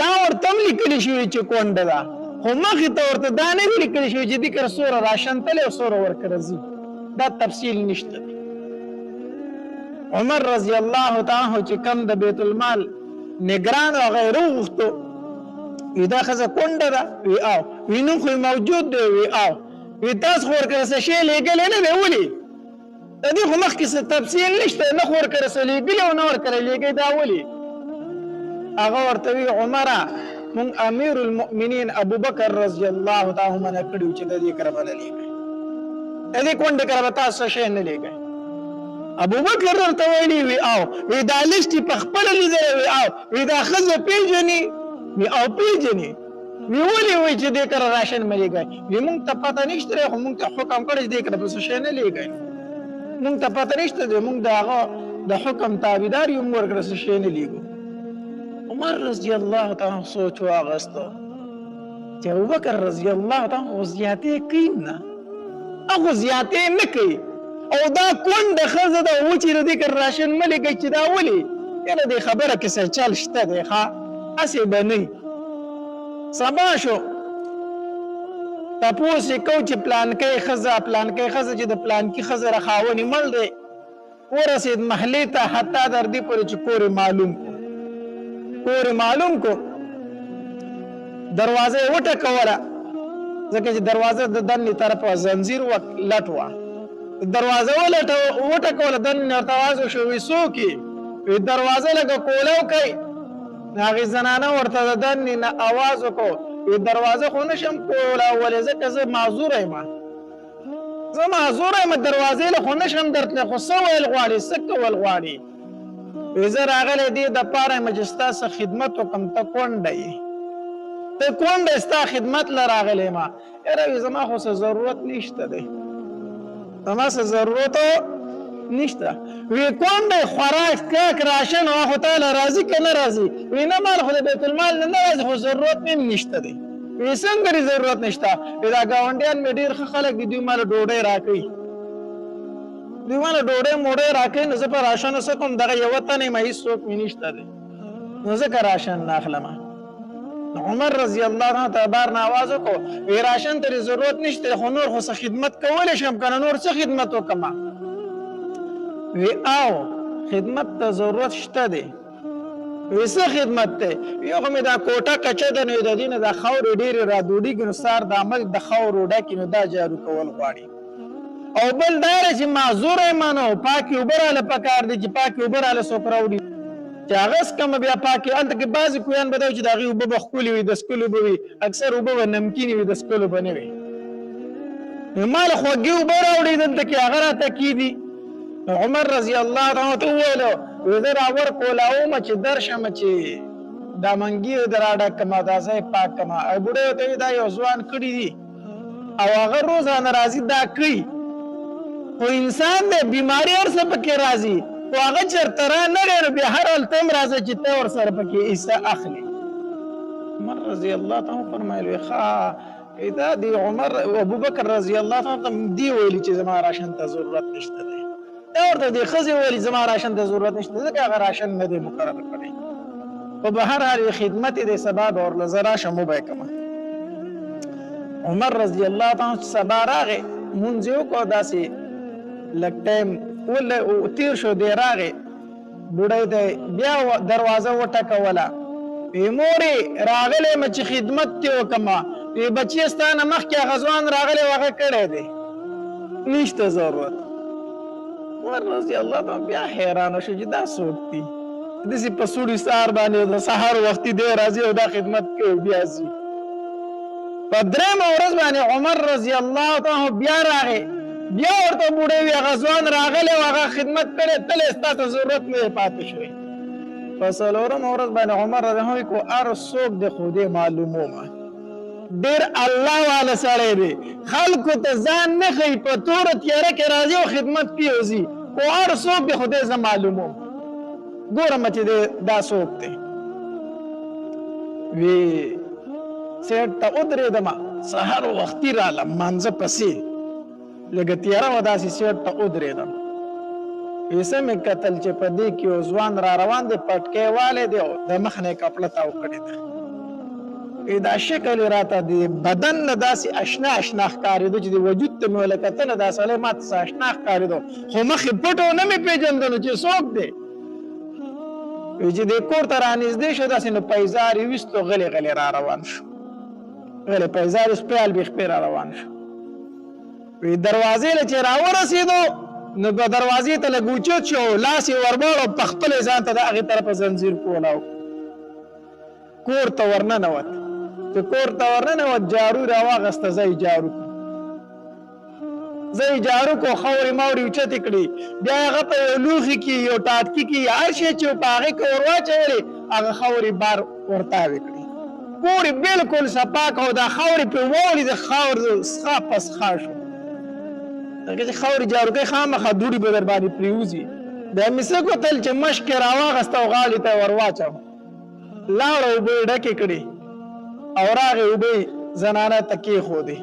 دا ورته هم لیکلې شوي چې کونډه ده خو مخې ته ورته دا نه وي لیکلې شوي چې دې کره څومره راشن تللی او څومره ورکره ځي دا تفصیل نشته دی عمر رضی الله تعالی چې کم د بیت المال نگران او هغه یې راوغوښتو وی دا ښځه کونډه ده وی او وی نوم خو موجود دی وی او وی تاسو خو ورکره څه شی لیږلی نه دی ولې د دې خو مخکې څه تفصیل نشته نه خو ورکره څه لیږلي او نه ورکره لیږئ دا ولې هغه ورته وی عمره مونږ امیر المؤمنین ابوبکر رضی الله تعالی منع کړي چې د دې کره به نه لیږئ د دې کونډې کره به تاسو څه شی نه لیږئ ابوبکر ورته ویلي وی او وی دا لیست یې په خپله لیدلی وی او وی دا ښځه پیژني وی او پیژني وی ولې وی چې دې کره راشن مه لیږئ وی مونږ ته پته نشته دی خو مونږ ته حکم کړی چې دې کره به څه شی نه لیږئ مونږ ته پته نشته دی مونږ د هغه د حکم تابعدار یو مونږ ورکره څه شی نه لیږو عمر رضی الله تعالی سوچ واغسته چې ابوبکر رضی الله تعالی خو زیاتې کوي نه هغه زیاتې نه کوي او دا کونډه ښځه ده و چې د دې کره راشن مه لیږئ چې دا ولې یاره دې خبره کې څه چل شته دی ښه هسې به نه سبا شو تپوس یې کوو چې پلانکۍ ښځه چې د پلانکي ښځه را خاونې مړ دی ورسېد محلې ته حتی در دې پورې چې کور یې معلوم کو دروازه یې وټکوله ځکه چې دروازه د دنې طرفه زنځیر لټ وه دروازه وټکوله دنې ورته آواز وشو وی څوک یې وی دروازه لږه کولو کوي هغې زنانه ورته د دنې نه آواز وکړو وی دروازه خو نشم کولولی ځکه زه معذوره یم دروازې له خو نشم درتلی خو څه ویل غواړي څه کول غواړي وی زه راغلی دې دپاره یم چې ستا څه خدمت وکړم ته کونډه یې ستا خدمت له راغلی یم یاره وی زما خو څه ضرورت نشته دی زما څه ضرورت نشته وی کونډه خوراک کاک راشن خو تاله راځي که نه راځي وی نه مال خو د بیت المال نه راځي خو ضرورت مې نشته دی وی څنګه دې ضرورت نشته وی دا ګاونډیان مې ډېر ښه خلک دي دوی ماله ډوډۍ راکوي موډۍ راکوي نو زه په راشنو څه کوم دغه یوه تنه یم هېڅوک مې نشته دی نو ځکه راشن نه اخلمه عمر رضی الله عنه ته بار نه آواز وکړو وی راشن ته ضرورت نشته خو نور خو څه خدمت کولی شم که نه نور څه خدمت وکړم وی او خدمت ته ضرورت شته دی وی څه خدمت دی یو خو مې دا کوټه کچه ده نو د دې نه دا خاورې ډېرې را دوډېږي نو سار د عمل د خاورو ډکې نو دا جارو کول غواړي او بل دا دی چې معذوره یم نو پاکې اوبه راله پکار دي چې پاکې اوبه راله څوک راوړي چې هغه څکمه بیا پاکې هلته کې بعضې کویان به دا وي چې د هغې اوبه به ښکلې وي د څکلو به وي اکثر اوبه به نمکینې وي د څکلو به نه وي نو ما له خوږې اوبه راوړي دلته کې هغه راته کېدي عمر رضی الله تعالی ته وویلو وی زه راور کولاومه چې درشمه چې دا منګي در راډکمه دا ځای پاک کمه بوډۍ ورته وي دا یو ځوان کړي دي او هغه روزانه راځي دا کوي خو انسان دی بیماري هر څه پکې راځي خو هغه چېرته را نه دی نو بیا هر هلته هم راځه چې ته ورسره پکې حصه اخلي عمر رضی الله تعالی فرمایل وی ښه دا دی عمر ابوبکر رضی الله تعالی ته دی ویلي چې زما راشن ته ضرورت نشته دی دا ورته دې ښځې ویلي زما راشن ته ضرورت نشته ځکه هغه راشن نه دی مقرر کړی خو به هر حال خدمت یې دی سبا به ورله زه راشم وبه یې کړمه عمر رضی الله تعالی سبا راغی مونځ یې وکړو داسې لږ ټایم تیر شو دی راغی بوډۍ ته بیا دروازه وټکوله وی مورې راغلی یم چې خدمت دې وکړمه وی بچې ستا نه مخکې هغه ځوان راغلی و هغه کړی دی نشته ضرورت عمر رضی الله تعالی بیا حیرانه شو چې دا څوک دي داسې په سوړي سهار باندې د سهار وختي دی راځي او دا خدمت کوي بیا ځي په درېیمه ورځ باندې عمر رضی الله تعالی بیا راغی بیا ورته بوډۍ وي هغه ځوان راغلی او هغه خدمت کړی تللی ستا ته ضرورت نه دی پاتې شوی په څلورمه ورځ باندې عمر رضی الله عنه هر څوک دی خو دې معلومومه ډېر الله والا سړی دی خلکو ته ځان نه ښیي په توره تیاره کې راځي او خدمت کې وځي خو هر څوک دی خدای زه معلوموم ګورم چې دا څوک دی وی سیټ ته ودرېدمه سهار وختي رالم مانځه پسې لږه تیاره وه داسې سیټ ته ودرېدم ویسه مې کتل چې په دې کې یو ځوان را روان دی پټکی والی دی او د مخ نه یې کپړه تاو کړې ده دا شکل یې راته د بدن نه داسې اشنا اشنا ښکارېدو چې د وجود ته مې وله کتله دا سړی ماته څه اشنا ښکارېدو خو مخ یې پټ و نه مې پېژندلو چې څوک دی وی چې دې کور ته رانږدې شو داسې نو پیزار یې ویستو غلی غلی را روان شو غلی پیزار یې سپیال بیخپې را روان شو وی دروازې له چې راورسېدو نو په دروازې ته لږ اوچت شو لاس یې ورباړ او په خپل یې ځان ته د هغې طرفه زنځیر کولاو کور ته ورننوت چې کور ته ورننوت جارو یې راواغسته زه یې جارو زه یې جارو کو خاورې ماورې اوچتې کړې بیا یې هغه په یو لوښي کې یو ټاټکي کې هر شی چې په هغې کې ور واچولې هغه خاورې بار ورتاوې کړې کور یې بلکل صفا کو دا خاورې پرې واولېدې خاور څخه په څخه شو دغه چې خاورې جارو کوي خامخا دوړې به در باندې پرېوځي بیا مې څه کتل چې مشک یې راواغسته او غاړې ته یې ور واچوه لاړه اوبه یې ډکې کړې او راغې اوبه یې زنانه ته کېښودې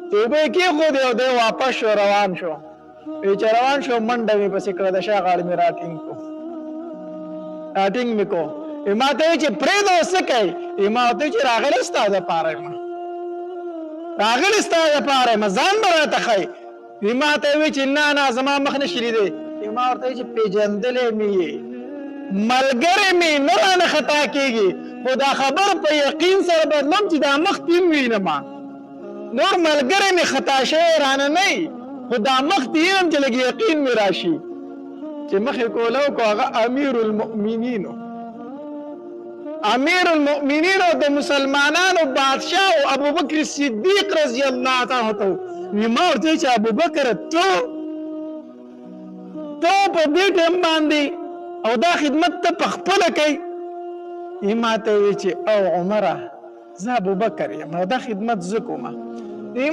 چې اوبه یې کېښودې او دی واپس شو روان شو چې روان شو منډه مې پسې کړه د شا غاړې مې راټینګ مې کو ما ته وایي چې پرېږده څه کوې ما ورته وایي چې راغلی ستا دپاره یم راغلی ستا دپاره یم ځان به راته ښایي ما ته وایي چې نه نه زما مخ نه شي لیدی ما ورته وایي چې پېژندلی مې یې ملګری مې نه رانه خطا کېږي خو دا خبر په یقین سره بدلم چې دا مخ دې ووینم نور ملګری مې خطا شوی رانه نه وي خو دا مخ دې وینم چې لږ یقین مې راشي چې مخ یې کوله وکړو هغه امیر المؤمنینو د مسلمانانو بادشاه او ابوبکر صدیق رضی الله تعالی ته وي ما ورته وایي چې ابوبکر تو په دې ټایم باندې او دا خدمت ته په خپله کوي ما ته وایي چې او عمره زه ابوبکر یم او دا خدمت زه کومه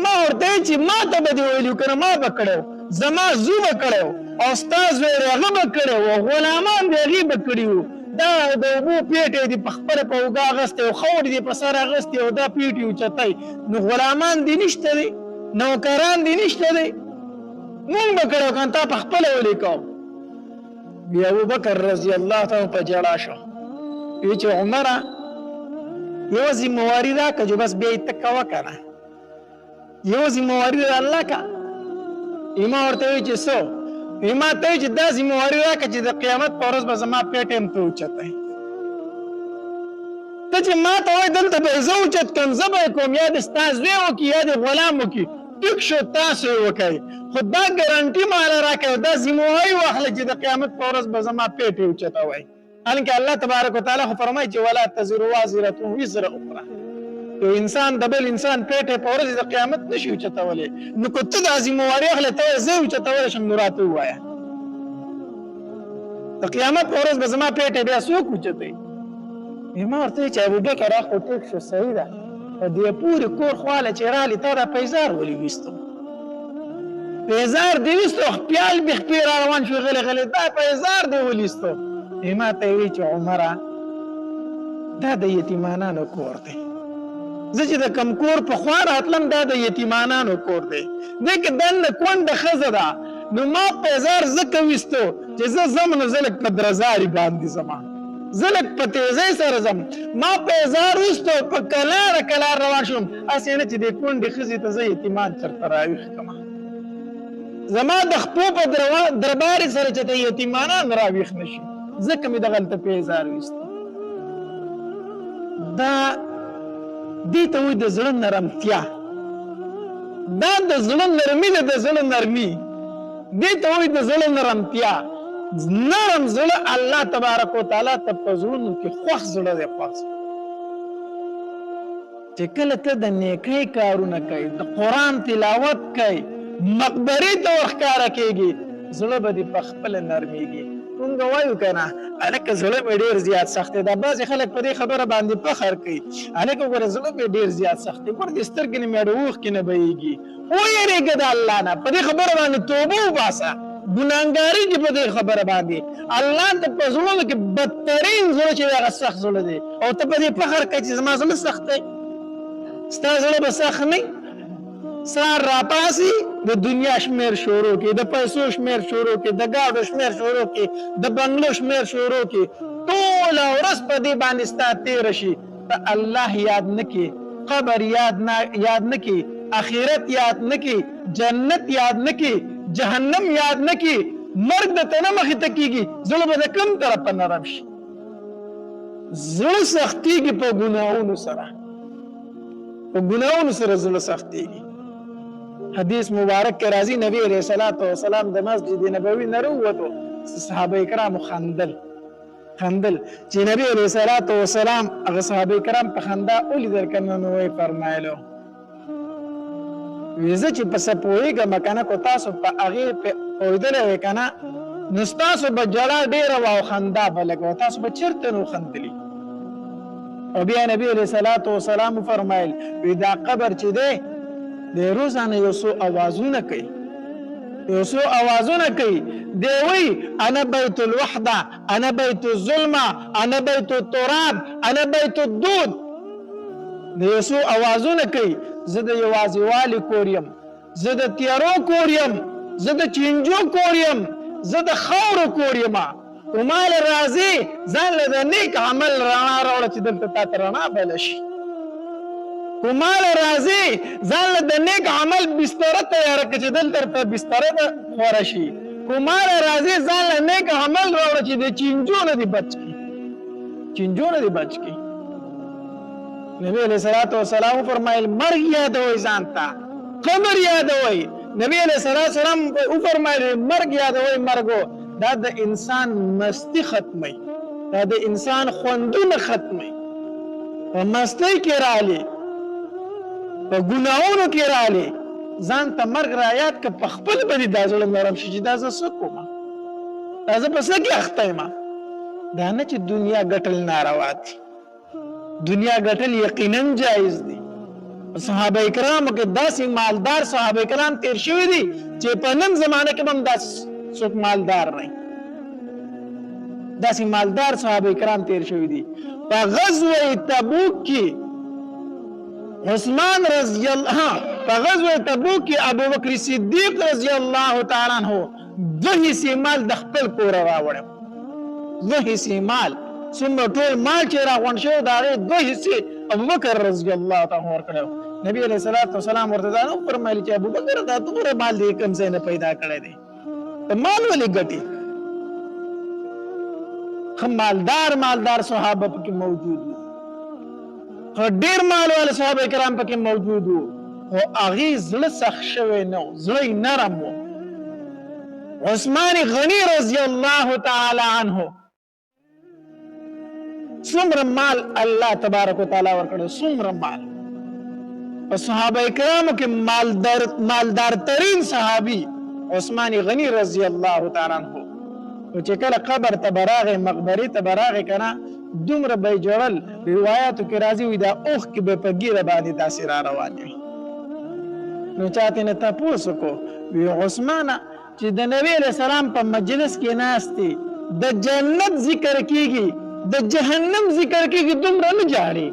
ما ورته وایي چې ما ته به دې ویلي که نه ما به کړی زما زو به کړی او ستا زوی هغه به کړی او غلامان به هغې به کړي وو دا د اوبو پیټ یې په خپله په اوږه اغوستی او خاورې دې په سر اغوستې او دا پیټ یې اوچتی نو غلامان دې نشته دی نوکران دې نشته دی مونږ به کړی که تا په خپله ولیکو بیا ابوبکر رضی الله تعالی په جړا شو وی چې عمره یو ذمواري راکړه چې بس بیا یې ته کوه که نه یو ذمواري الله کا ما ورته وایي چې څه ما ته وایي چې دا ذمواري راکړه چې د قیامت په ورځ به زما پیټ یم ته اوچتی ته چې ما ته وایي دلته به یې زه اوچت کړم زه به یې کوم یا دې ستا زوی وکړي یا دې غلام وکړي ټیک شو تاسو یې وکړئ خو دا ګارنټي ماله راکوي دا ذمواري واخله چې د قیامت په ورځ به زما پیټ یې اوچتوئ حالانکه الله تبارک وتعالی خو فرمایي چې ولا تزر وازرة وزر اخرى یو انسان د بل انسان پیټ یې په ورځ د قیامت نشي اوچتولی نو که ته دا ذمواري اخلې ته زه اوچتولی شم نو راته ووایه د قیامت په ورځ به زما پیټ یې بیا څوک اوچتوي ما ورته وایي چې ابوبکر خو ټیک شو صحیح ده په دې پورې کور خواله چې رالې تا دا پیزار ولې ویستو پیزار دې ویستو خپیال بېخپې را روان شو غلی غلی دا پیزار دې ولیستو ما ته یې وایي چې عمره دا د یتیمانانو کور دی زه چې د کم کور پخوا راتلم دا د یتیمانانو کور دی دې کې دنده کونډه ښځه ده نو ما پیزار ځکه ویستو چې زه ځم نو زه لږ په درزاري باندې ځم زه لږ په تیزۍ سره ځم ما پیزار ویستو په کلاره کلار روان شوم هسې نه چې دې کونډې ښځې ته زه یتیمان چېرته راویښ کړم زما د خپو په دربارې سره چې ته یتیمانان راویښ نه شي ځکه مې دغلته پیزار ویستو دا دې ته وایي د زړه نرمتیا دا د زړه نرمي ده د زړه نرمي دې ته وایي د زړه نرمتیا نرم زړه الله تبارک وتعالی ته په زړونو کې خوښ زړه دی خوښ چې کله ته د نیکۍ کارونه کوي د قرآن تلاوت کوي مقبرې ته ورښکاره کېږي زړه به دې په خپله نرمېږي مونږ وایو کنه هلکه زړه مې ډېر زیات سخت دی. دا بعضې خلک په دې خبره باندې فخر کوي هلکه ګوره زړه مې ډېر زیات سخت دی ګوره دې سترګې نه مې د اوښکې نه بهیږي. ویرېږه د الله نه په دې خبره باندې توبه وباسه ګناهګاري دې په دې خبره باندې الله ته په زړونو کې بدترین زړه چې هغه سخت زړه دی او ته په دې فخر کوې چې زما زړه سخت دی. ستا زړه به سخت نه سار راپاسي د دنیا شمیر شروع کې د پیسو شمیر شروع کې د ګاډو شمیر شروع کې د بنگلو شمیر شروع کې ټوله ورځ په دې باندې ستا تېره شي ته الله یاد نه کې قبر یاد نه کې آخرت یاد نه کې جنت یاد نه کې جهنم یاد نه کې مرګ د ته نه مخې ته کېږي زړه به د کوم طرف په نرم شي. زړه سختېږي په ګناهونو سره زړه سختېږي. حدیث مبارک کې راځي نبی علیہ الصلوۃ والسلام د مسجد نبوي نه راووتو صحابه کرام خندل چې نبی علیہ الصلوۃ والسلام هغه صحابه کرام په خندا ولیدل کنه نو یې فرمایلو ویزه چې پس پوهېږم کنه کو تاسو په هغې پوهېدلی کنه نو ستاسو به جړه ډېره وه او خندا به لږه وه تاسو به چېرته نو خندلي. او بیا نبی علیہ الصلوۃ والسلام فرمایل وی دا قبر چې دی د روزانه یو څو اوازونه کوي دی وی انا بیت الوحده انا بیت الظلمه انا بیت التراب انا بیت الدود د یو څو اوازونه کوي زه د یوازیوالي کور یم زه د تیارو کور یم زه د چینجو کور یم زه د خاورو کور یم ومال راځي ځان له د نیک عمل رڼا راوړه چې دلته تا ته رڼا بله شي ومال راځي ځان له د نیک عمل بستره تیاره کړه چې دلته ته بستره ده خوره شي ومال راځي ځان له نیک عمل راوړه چې د چینجو نه دې بچ کړي. نبی علیہ الصلوۃ والسلام فرمایل مرګ یادوئ ځان ته قبر یادوئ. نبی علیہ الصلوۃ والسلام فرمایل مرګ یادوئ مرګو دا د انسان مستی ختمي دا د انسان خوندونه ختمي په مستی کې رالی په ګناهونو کې رالی ځان ته مرګ را یاد که په خپل باندې دا زړه نرم شي چې دا زه څه کومه دا زه په څه کې اخته یم دا نه چې دنیا ګټل ناروا دي دنیا ګټل یقینا جایز دي. صحابه کرامو کې داسې مالدار صحابه کرام تیر شوي دي چې په نن زمانه کې هم داسې څوک مالدار نه داسې مالدار صحابه کرام تیر شوي دي. په غزوه تبوک کې عثمان رضی الله په غزوه تبوک کې ابوبکر صدیق رضی الله تعالی عنہ 2 حصے مال د خپل کور راوړ 2 حصے مال څومره ټول مال چې راغونډ شو دا 2 حصے ابوبکر رضی الله تعالی عنہ ورکړو. نبی علیہ الصلوۃ والسلام ورته دا فرمایلی چې ابوبکر دا دومره مال دې کوم ځای نه پیدا کړی دی مال ولې ګټي. مالدار صحابه پکې موجود وو ډېر مال والا صحابه کرام پکې موجود وو خو هغې زړه سخت شوی نه و زړه یې نرم و. عثمان غني رضی الله تعالی عنه څومره مال الله تبارک وتعالی ورکړو څومره مال په صحابه کرامو کې مالدار ترین صحابي عثمان غني رضی الله تعالی عنہ چې کله قبر ته براغه مقبره ته براغه کنه دومره به جوړل روایتو کې راځي وي دا اوخ کې به په ګیره باندې تاثیر روان وي. نو چاته نه تاسو کو وی عثمان چې د نبی له سلام په مجلس کې ناشتي د جنت ذکر کیږي د جهنم ذکر کیږي دومره نه جاړي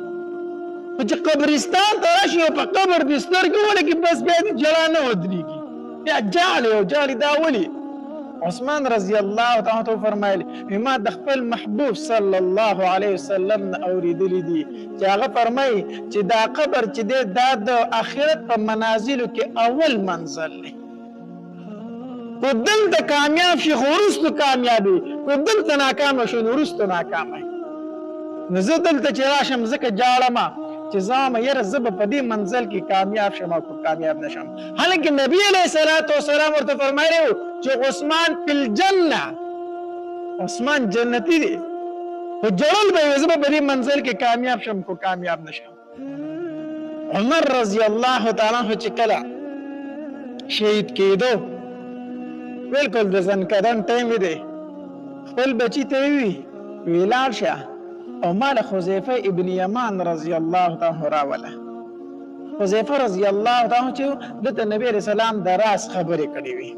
چې قبرستان ته راشي او په قبر د سترګو ولکه بس بیا د جلا نه ودرېږي یا جاړي دا ولي. عثمان رضی الله تعالی فرمایلی ما د خپل محبوب صلی الله علیه وسلم اوریدلی دي چې هغه فرمایي چې دا قبر چې دا د آخرت په منازلو کې اول منزل دی کو دلته کامیاب شي خو وروسته کامیابي کو دلته ناکام شي وروسته ناکامه. نو زه دلته چې راشم ځکه جاړم چې زما یره زه په دې منزل کې کامیاب شم او کامیاب نشم. حالانکه نبی علیہ الصلوۃ والسلام ورته فرمایلی چې عثمان فی الجنه عثمان جنتی دی خو جړل به زه په دې منزل کې کامیاب شم کو کامیاب نشم. عمر رضی الله تعالی عنہ چې کله شهید کېدو بالکل د ځنکدن ټیم دی خپل بچی ته وی لاړ شه او مال حذیفه ابن یمان رضی الله تعالی راوله. حذیفه رضی الله تعالی چې دته نبی رسول الله د راز خبرې کړې وي،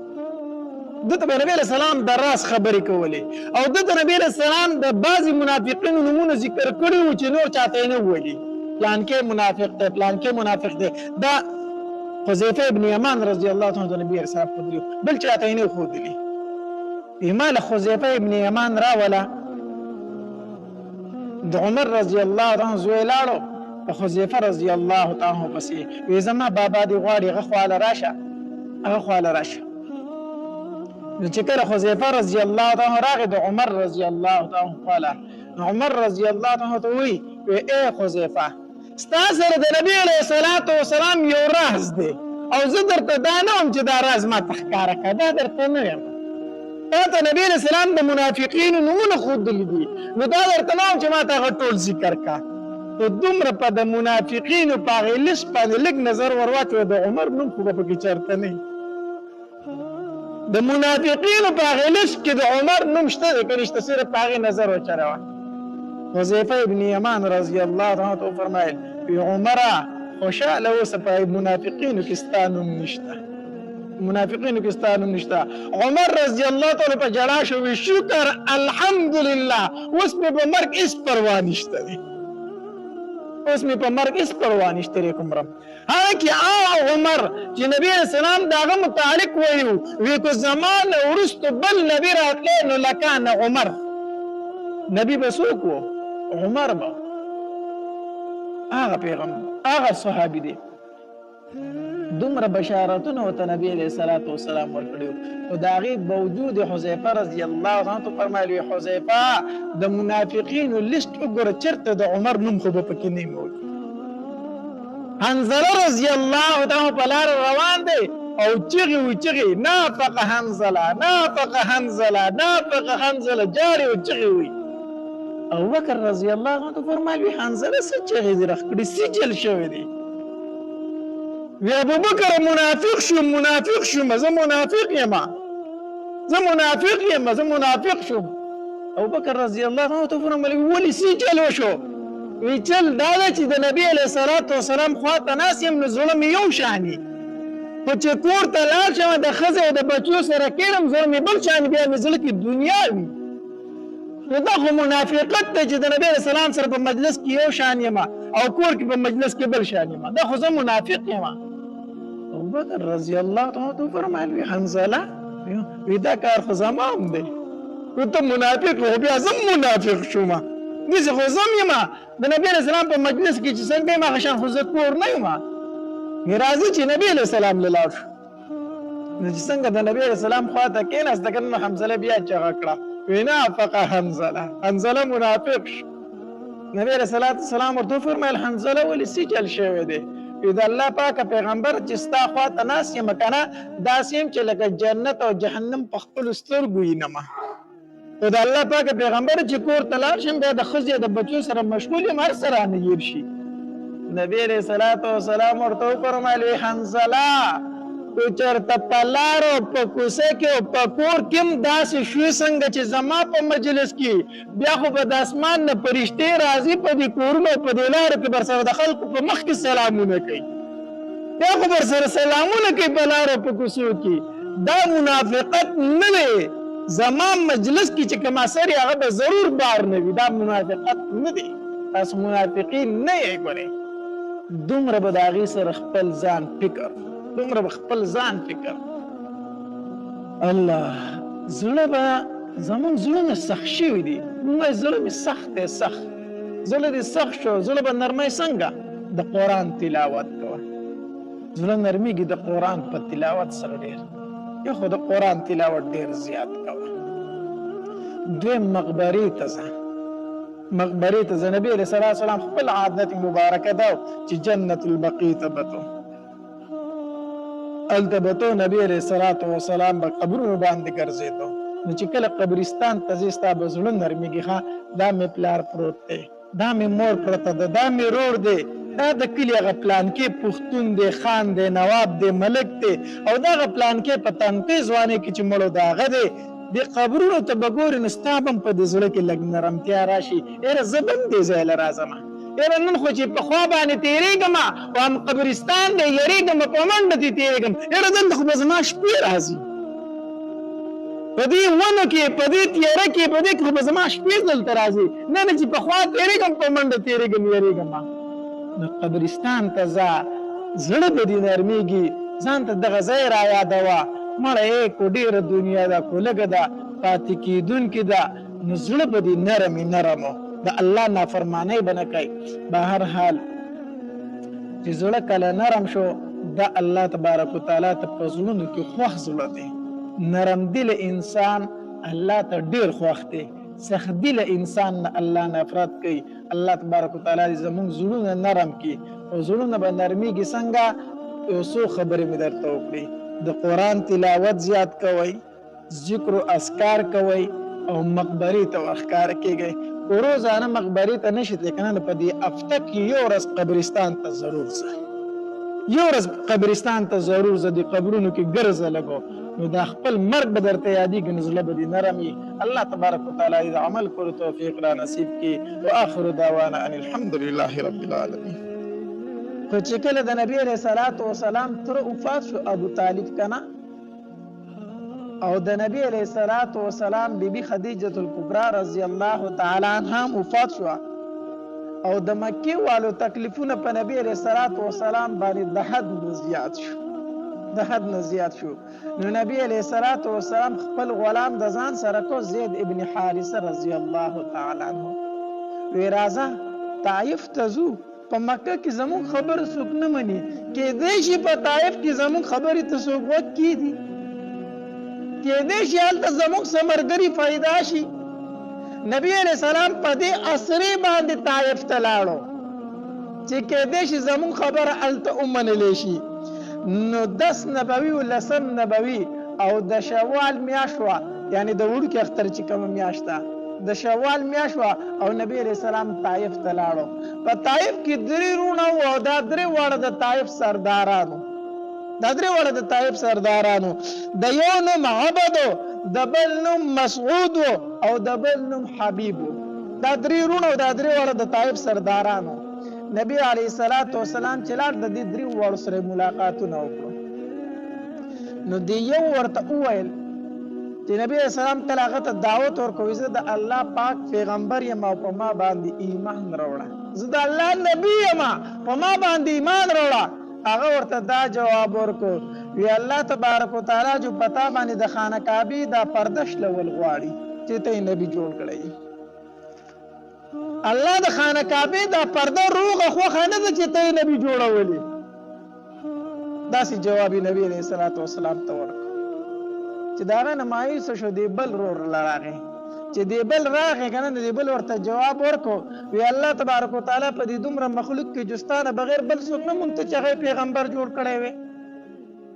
دته نبی رسول الله د راز خبرې کولې او دته نبی رسول الله د بعضی منافقینو نمونه ذکر کړو چې نور چاته نه وایي پلان کې منافق دی، پلان کې منافق دی. دا حذیفه ابن یمان رضی الله تعالی عنہ نبی رسول الله بل چاته نه خودلی. ایمال حذیفه ابن یمان راوله د عمر رضی الله تعالی عنہ زوی لاړو په حذیفه رضی الله تعالی عنہ پسې وی زما بابا دی غواړي هغه خواله راشه، هغه خواله راشه. نو چې کله حذیفه رضی الله تعالی عنہ راغی د عمر رضی الله تعالی عنہ خواله، عمر رضی الله تعالی عنہ ته وی اے حذیفه ستا سره د نبی علیه الصلاۃ والسلام یو راز دی او زه درته دا نه وم چې دا راز ما ته ښکاره کړه، دا درته نه یم. تا ته نبی علیه السلام د منافقینو نومونه ښودلي دي، نو دا درته نه وم چې ما ته هغه ټول ذکر کړه. نو دومره په د منافقینو په هغې لیست باندې لږ نظر ور واچوه، د عمر نوم خو به پکې چېرته نه د منافقینو په هغې لیست کې د عمر نوم شته دی که نشته، صرف په هغې نظر وچروه. حذیفه ابن یمان رضی الله تعالی عنہ فرمایل وی عمره خوشاله اوسه په منافقینو کې ستا نوم نشته، منافقینو کې ستا نوم نشته. عمر رضی الله تعالی په جړا شو وی شکر الحمدلله اوس مې په مرګ هېڅ پروا نشته دی، اوس مې په مرګ هېڅ پروا نشته دی کوم رب. حالانکې عمر چې نبی علیه السلام د هغه متعلق ویلو وی که زما نه وروستو بل نبي راتلی نو لکان عمر، نبی به څوک و؟ عمر به هغه پیغمبر هغه صحابي دی. دومره بشارتونه ورته نبی علیه الصلاۃ والسلام ورکړي او د هغې باوجود حذیفه رضی الله عنه فرمایلي حذیفه د منافقینو لیست وګوره چېرته د عمر نوم خو به پکې نه موجود. حنظله رضی الله عنه په لاره روان دی او چغې وي چغې نافق حنظله نافق حنظله نافق حنظله جاړې او چغې وي. ابوبکر رضی الله عنه فرمایي حنظله څه چغې دې رخ کړي سجل شوی دی. وی ابوبکر منافق شوم منافق شوم زه منافق یم زه منافق یم زه منافق شوم. ابوبکر رضی الله عنه فرمایي ولې سجل وشو؟ وی چل دا ده چې د نبی علیه الصلاۃ والسلام خواته ناست یم نو زړه مې یو شاني، خو چې کور ته لاړ شم د ښځې او د بچو سره کېنم زړه مې بل شاني، بیا مې زړه کې دنیا وي. نو دا خو منافقت دی چې د نبی علیه السلام سره په مجلس کې یو شان یم او کور کې په مجلس کې بل شان یم، دا خو زه منافق یم. ابوبکر رضی الله عنه فرمایل وی حنظله وی دا کار خو زما هم دی، خو ته منافق خو بیا زه منافق شوم، داسې خو زه هم یم د نبي علیه السلام په مجلس کې چې څنګه یم هغه شان خو زه کور نه یم. راځي چې نبي علیه السلام له لاړ شو، نو چې څنګه د نبي علیه السلام خواته کېناسته که نو حنظله بیا چغه کړه وی نافق حنظله، حنظله منافق شو. نبي علیه السلام ورته وفرمیل حنظله ولې سجل شوی دی؟ وی د الله پاکه پیغمبر چې ستا خواته ناست یم که نه داسې یم چې لکه جنت او جهنم په خپلو سترګو وینمه. نو د الله پاکه پیغمبر چې کور ته لاړ شم بیا د ښځې د بچو سره مشغول یم هر څه رانه هېر شي. نبی علیه الصلاۃ والسلام ورته وفرمیل وی حنظله که چېرته په لارو په کوڅه کې او په کور کې هم داسې شوې څنګه چې زما په مجلس کې بیا خو به د اسمان نه فرشتې راځي په دې کورونو او په دې لارو کې بر سره د خلکو په مخ کې سلامونه کوي، بیا خو بر سره سلامونه کوي په لارو په کوڅو کې. دا منافقت نه دی، زما مجلس کې چې کوم اثر هغه به ضرور بار نه وي، دا منافقت نه دی. تاسو منافقین نه یې ګورئ. دومره به د هغې سره خپل ځان فکر دومره به خپل ځان فکر الله زړه به زمونږ زړونه سخت شوي دي. موږ زړه مې سخت دی، سخت زړه دې سخت شو. زړه به نرمۍ څنګه؟ د قرآن تلاوت کوه، زړه نرمیږي د قرآن په تلاوت سره ډېر. یا خو د قرآن تلاوت ډېر زیات کوه. دویم مقبرې ته ځه، مقبرې ته ځه. نبي علیه الصلاۃ والسلام خپل عادت مبارکه ده چې جنت البقیع ته بتو هلته به تو نبی علیه الصلاۃ والسلام به قبرونو باندې ګرځېدو. نو چې کله قبرستان ته ځې ستا به زړه نرمېږي ښه دا مې پلار پروت دی، دا مې مور پرته ده، دا مې رور دی، دا د کلي هغه پلانکې پښتون دی، خان دی، نواب دی، ملک دی، او دا هغه پلانکې په تنقې ځوانۍ کې چې مړو د هغه دی. د قبرونو ته به ګورې نو ستا به هم په دې زړه کې لږ نرمتیا راشي یاره زه به هم دې ځای له راځم یاره نن خو چې په خوا باندې تېرېږم او هم قبرستان دی یېرېږم په منډه دې تېرېږم یاره دلته خو به زما شپې راځي په دې ونو کې په دې تیاره کې په دې کې خو به زما شپې دلته راځي نه نه چې په خوا تېرېږم په منډه تېرېږم یېرېږم نو قبرستان ته ځه زړه به دې نرمېږي ځان ته دغه ځای را یادوه مړه کو ډېره دنیا ده کو لږه ده پاتې کېدونکې ده نو زړه به دې نرمې نرمو د الله نافرمانۍ به نه کوي به هر حال چې زړه کله نرم شو د الله تبارک وتعالی ته په زړونو کې خوښ زړه دی نرم دل انسان الله ته ډېر خوښ دی سخت دل انسان نه الله نفرت کوي الله تبارک وتعالی زموږ زړونه نرم کړي او زړونه به نرمېږي څنګه یو څو خبرې مې درته وکړي د قرآن تلاوت زیات کوئ ذکر و اذکار کوئ او مقبرې ته ورښکاره کېږئ خو روزانه مقبرې ته نشي تللی که نه په دې هفته کې یو ورځ قبرستان ته ضرور ځئ یو ورځ قبرستان ته ضرور ځه د قبرونو کې ګرځه لږو نو دا خپل مرګ به درته یادېږي نو زړه به دې نرم وي الله تبارک وتعالی د عمل کولو توفیق را نصیب کړي واخر دعوانا ان الحمد لله رب العالمین خو چې کله د نبی علیه صلات وسلام تره وفات شو ابو طالب کنه او د نبی علیه صلات وسلام بیبي خدیجه الکبرى رضی الله تعالی عنها وفات شو او د مکې والو تکلیفونه په نبی علیه صلات وسلام باندې د حد نه زیات شو نو نبی علیه صلات وسلام خپل غلام د ځان سره کو زید ابن حارثه رضی الله تعالی عنه وی راځه طائف ته ځو په مکه کې زموږ خبر څوک نه مني کېدای شي په طائف کې زموږ خبرې ته څوک غوږ کېږدي کېدای شي هلته زموږ څه ملګري پیدا شي نبی علیہ السلام په دې اسرې باندې طائف ته لاړو چې کېدای شي زموږ خبره هلته ومنلی شي نو 10 نبوي او 10 نبوي او د شوال میاشت وه یعنې د وړوکي اختر چې کومه میاشت ده د شوال میاشت وه او نبی علیہ السلام طائف ته لاړو په طائف کې 3 وروڼه وو او دا 3 واړه د طائف سردارانو د یو نوم عبد د بل نوم مسعود او د بل نوم حبیب دا 3 وروڼه او دا 3 واړه د طائف سردارانو نبی علیه الصلاۃ والسلام چې لاړ د دې 3 واړو سره ملاقاتونه وکړو نو دی یو ورته وویل چې نبی علیہ السلام کله هغه ته دعوت ورکوي زه د الله پاک پیغمبر یم او په ما باندې ایمان راوړه زه د الله نبی یم په ما باندې ایمان راوړه هغه ورته دا جواب ورکو وی الله تبارک وتعالی جو پتا باندې د خانه کعبه دا پردش لول غواړي چې ته نبی جوړ کړی الله د خانه کعبه دا پرده روغه خو خانه ده چې ته نبی جوړولې داسې جواب نبی علیہ الصلوۃ والسلام ته ورکو چې دا نه مایوس شو دی بل رور لراغه چې دی بل راغه کنه دی بل ورته جواب ورکو وی الله تبارک وتعالی په دې دومره مخلوق کې جستانه بغیر بل څوک نه مونږ ته پیغمبر جوړ کړی وي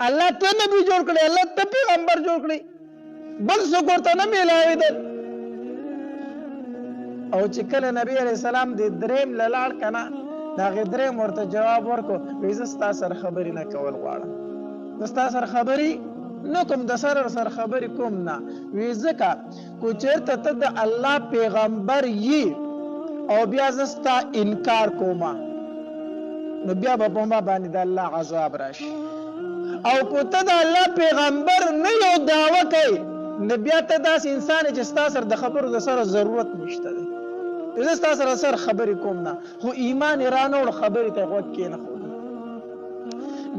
الله ته نبی جوړ کړی الله ته پیغمبر جوړ کړی بل څوک ورته نه میلاوي دل او چې کله نبی علیہ السلام د دریم لاړ کنه دا غدریم ورته جواب ورکو وی زه ستاسو سره خبرې نه کول غواړم زه ستاسو سره خبرې نو کوم د سره خبرې کوم نه وی ځکه کو چېرته ته د الله پیغمبر یې او بیا زه ستا انکار کوم نو بیا به په ما باندې د الله عذاب راشي او کو ته د الله پیغمبر نه یو دعوه کوي نو بیا ته داسې انسان چې ستا سره د خبرو د سره ضرورت نشته دی زه ستا سره خبرې کوم نه خو ایمان یې رانوړ خبرې ته غوږ کېنښود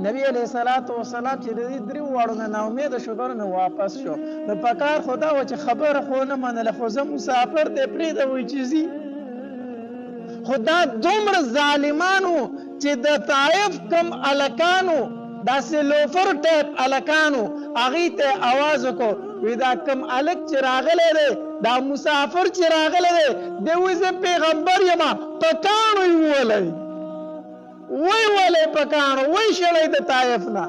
نبی علیہ الصلوۃ والسلام چې د دې 3 واړو نه امید شو نه واپس شو نو پکار خدا و چې خبره خو نه منله خو زه مسافر ته پرېږده وایي چې ځي خدا دومره ظالمانو چې د طائف کم الکانو داسې لوفر ټایپ الکانو هغې ته آواز وکړو وی دا کم الک چې راغلی دی دا مسافر چې راغلی دی دی وایي زه پیغمبر یم په کاڼو یې وولی پکانو وی شړی د طائف نه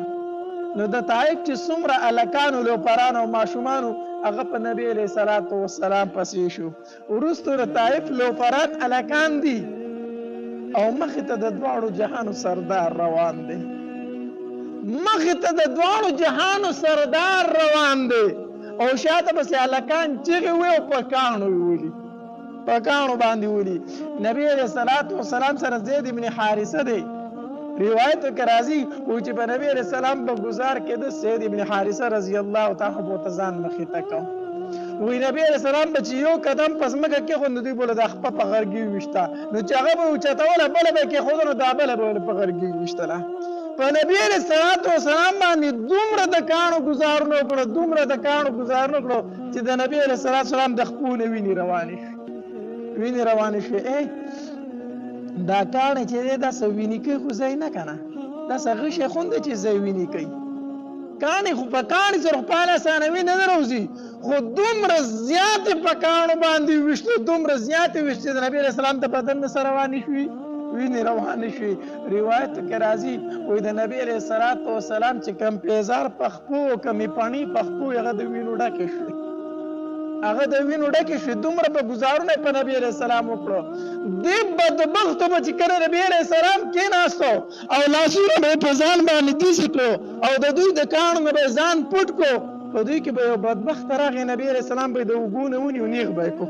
نو د طائف چې څومره الکانو لوپرانو او ماشومانو هغه په نبی علیہ الصلوۃ والسلام پسې شو وروسته د طائف لوپران الکان دي او مخې ته د دواړو جهانو سردار روان دی او شاته پسې هلکان چغې وې او په کاڼو یې ولي په کاڼو باندې ولي. نبي علیه الصلاة والسلام سره زید بن حارثه دی روایتو کې راځي و چې په نبي علیه السلام په ګزار کې د زید بن حارثه رضی الله تعالی عنه ته ځان مخې ته کړ. وی نبی علیه السلام به چې یو قدم په ځمکه کېښود نو دوی به له د خپه په غرګي وویشته، نو چې هغه به اوچتوله بله به یې کېښوده نو دا بله به په غرګي وویشتله. په نبي علیه الصلاة والسلام باندې دومره د کاڼو ګزارونه وکړو دومره د کاڼو ګزارونه وکړو چې د نبي علیه الصلاة والسلام د خپو نه وینې روانې شوې. دا کاڼې چې دی دا څه وینې کوي خو ځای نه که نه، دا څه غشی خونده چې ځای وینې کوي. کاڼې خو په کاڼې سره خو په اسانه وینه نه راوځي، خو دومره زیاتې په کاڼو باندې ویشتو دومره زیاتې ویشتې د نبي علیه السلام د بدن نه سره روانې شوي وینې روانې شوې. روایتو کې راځي وایي د نبي علیه الصلاة والسلام چې کوم پیزار په خپو کمې پڼې په خپو هغه د وینو ډکې شوې دومره په ګزارونه په نبي علیه السلام وکړو. دې بدبختو به چې کله نبي علیه السلام کېناستو او لاسونه به یې په ځان باندې دیسې کړو او د دوی د کاڼو نه به یې ځان پټ کړو، په دوی کې به یو بدبخت راغی نبي علیه السلام به یې د اوږو نه ونیو نیغ به یې کړو.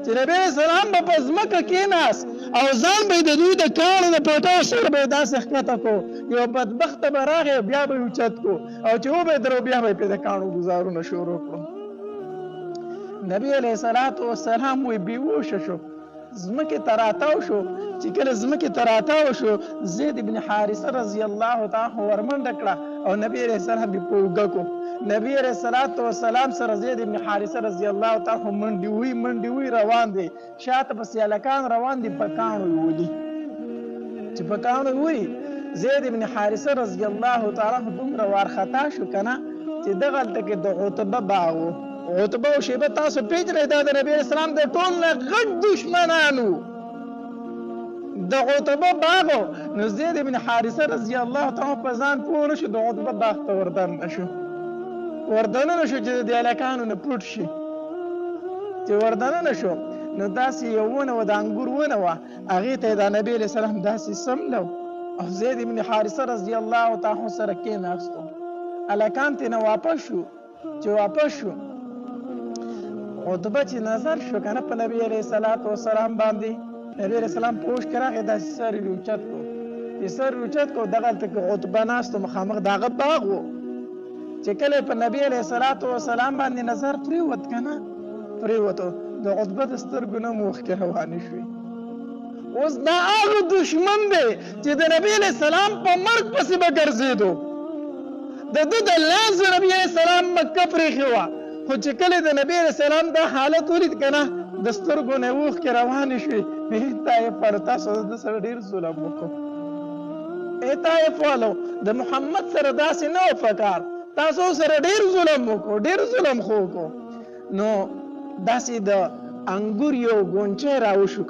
چې نبي علیه السلام به په ځمکه کېناست او ځان به یې د دوی د کاڼو نه پټو سر به یې داسې ښکته کړو، یو بدبخته به راغی بیا به یې اوچت کړو او چې وبه یې درو بیا به یې پرې د کاڼو ګزارونه شروع کړو. نبی علیه الصلاة والسلام وی بیهوشه شو، ځمکې ته راتاو شو. چې کله ځمکې ته راتاو شو زید بن حارثه رضی الله تعالی عنه ورمنډه کړه او نبی علیه السلام یې په اوږه کړو. نبی علیه الصلاة والسلام سره زید بن حارثه رضی الله تعالی عنه منډې وی روان دی، شاته پسې هلکان روان دي په کاڼو یې ولي. چې په کاڼو یې ولي زید بن حارثه رضی الله تعالی عنه دومره وارخطا شو که نه چې دغلته کې د عتبه باغ و. عتبه او شیبه تاسو پیژنئ دا د نبي اسلام د ټول نه غټ دشمنانو د عتبه باغ. نو زید بن حارثه رضی الله تعالی په ځان پوه نه شو د عتبه باغ ته وردننه شو چې د هلکانو نه پټ شي. چې وردننه شو نو داسې یو ونه وه د انګور ونه وه هغې ته یې د نبي علیه السلام داسې سملو او زید بن حارثه رضی الله تعالی سره کېناستو. هلکان ترېنه واپس شو. چې واپس شو عتبه چې نظر شو که نه په نبي علیه الصلاة والسلام باندې نبي علیه السلام په اوښ کې راغی داسې سر یې اوچت کړو. چې سر یې اوچت کړو دغلته کې عتبه ناست و مخامخ د هغه باغ و. چې کله په نبي علیه الصلاة والسلام باندې نظر پرېوت که نه پرېوتو د عتبه د سترګو نه مو اوښکې روانې شوې. اوس دا هغه دشمن دی چې د نبي علیه السلام په مرګ پسې به ګرځېدو. د ده د لاس نبي علیه السلام مکه پرېښې وه، خو چې کله د نبي علیه السلام دا حالت ولید که نه د سترګو نه یې اوښکې روانې شوې. طایف والو تاسو د سره ډېر ظلم وکړو. طایف والو د محمد سره داسې نه و پکار، تاسو سره ډېر ظلم وکړو، ډېر ظلم خو وکړو. نو داسې د انګور یو غونچه راوشو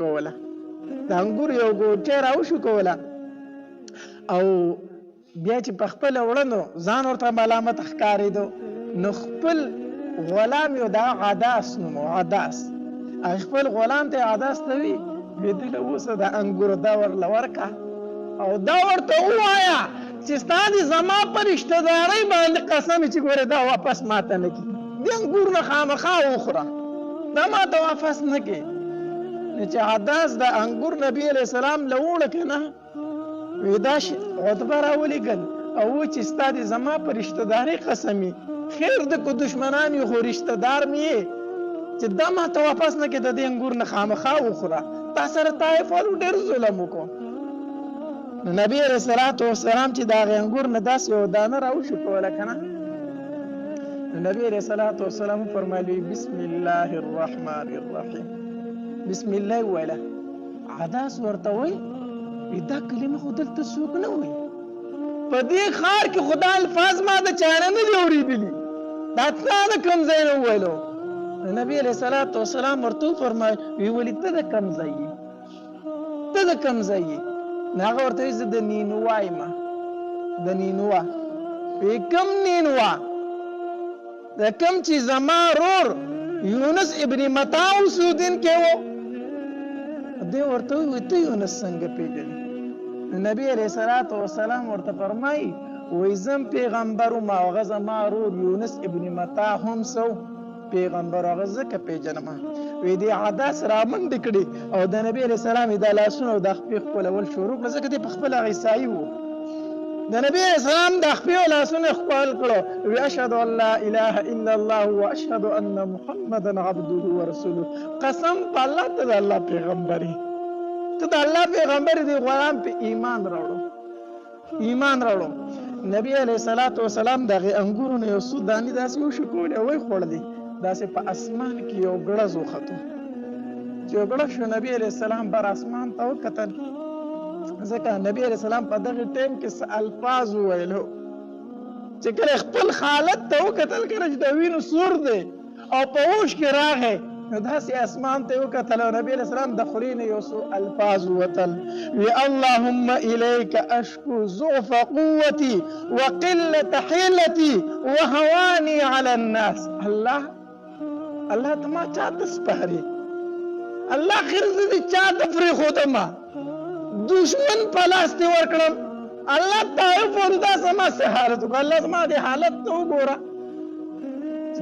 کوله او بیا چې په خپله وړنو ځان ورته ملامت ښکارېدو نو خپل غلام یو دا عداس نومو عداس خپل غلام ته عداس ته وي دله اوسه د انګورو دا ورله ورکه او دا ورته ووایه چې ستا د زما په رشته دارۍ باندې قسم چې ګورې دا واپس ماته نه کړي د انګور نه خامخا وخوره دا ماته واپس نه کړي. چې عداس د انګور نبي علیه السلام له وړه که نه وی دا عتبه راولېږل او و چې ستا د زما په رشته دارۍ قسم یې خیر د کو دشمنان یو خو رشته دار مې یې چې دا ماته واپس نه کړي د دې انګور نه خامخا وخوره. تا سره طایف والو ډېر ظلم وکړو. نو نبي علیه الصلاة والسلام چې د هغې انګور نه داسې یو دانه راوشکوله که نه نو نبي علیه الصلاة والسلام وفرمایلي بسم الله الرحمن الرحیم بسم الله وویله. عداس ورته وایي دا کلمه خو دلته څوک نه وایي، په دې ښار کې خو دا الفاظ ما د چا نه دي اورېدلي، دا تا د کوم ځای نه وویلو؟ نبي علیه الصلاة والسلام ورته وفرمایل وی ولې ته د کوم ځای یې؟ نو هغه ورته وایي زه د نینوا یم. د نینوا وی کوم نینوا؟ د کوم چې زما رور یونس ابن متا اوسېدون کې و. دی ورته وایي ته یونس څنګه پېژنې؟ نبي علیه الصلاة والسلام ورته فرمایي وی زم پیغمبرو ما هغه زما ورور یونس ابن متا هم سو پیغمبر هغه ځکه پیژنم. وی دې عدس رامنډې کړي او د نبي علیه السلام د لاسونو د خپې ښکلول شروع کړه ځکه دې په خپله هغه عیسایي و. د نبي علیه السلام د خپې او لاسونه ښکل کړو. وی اشهد ان لا اله الا الله واشهد ان محمدا عبده ورسوله. قسم په الله ته د الله پیغمبر یې، ته د الله پیغمبر یې، د غلام په ایمان راوړو. نبی علیه السلام دغه انګورو نه یو څو دانې داسې وشکولې او ویې خوړلې. داسې په اسمان کې یو ګړز وختو چې یو ګړز شو. نبی علیه السلام بر اسمان ته وکتل ځکه نبی علیه السلام په دغه ټیم کې څه الفاظ وویلو چې کله خپل حالت ته وکتل کله چې د وینو سور دی او په اوښ کې راغی نو داسې اسمان ته وکتل او نبی علیه السلام د خولې نه یو څو الفاظ ووتل. وی اللهم الیک اشکو ضعف قوتي وقلة حیلتي وهواني على الناس. الله ته ما چاته سپاري، الله خیر زه دې چاته پرېښودم، دشمن په لاس دې ورکړم. الله طایف وردا زما څه حالت وکړه، الله زما دې حالت ته وګوره.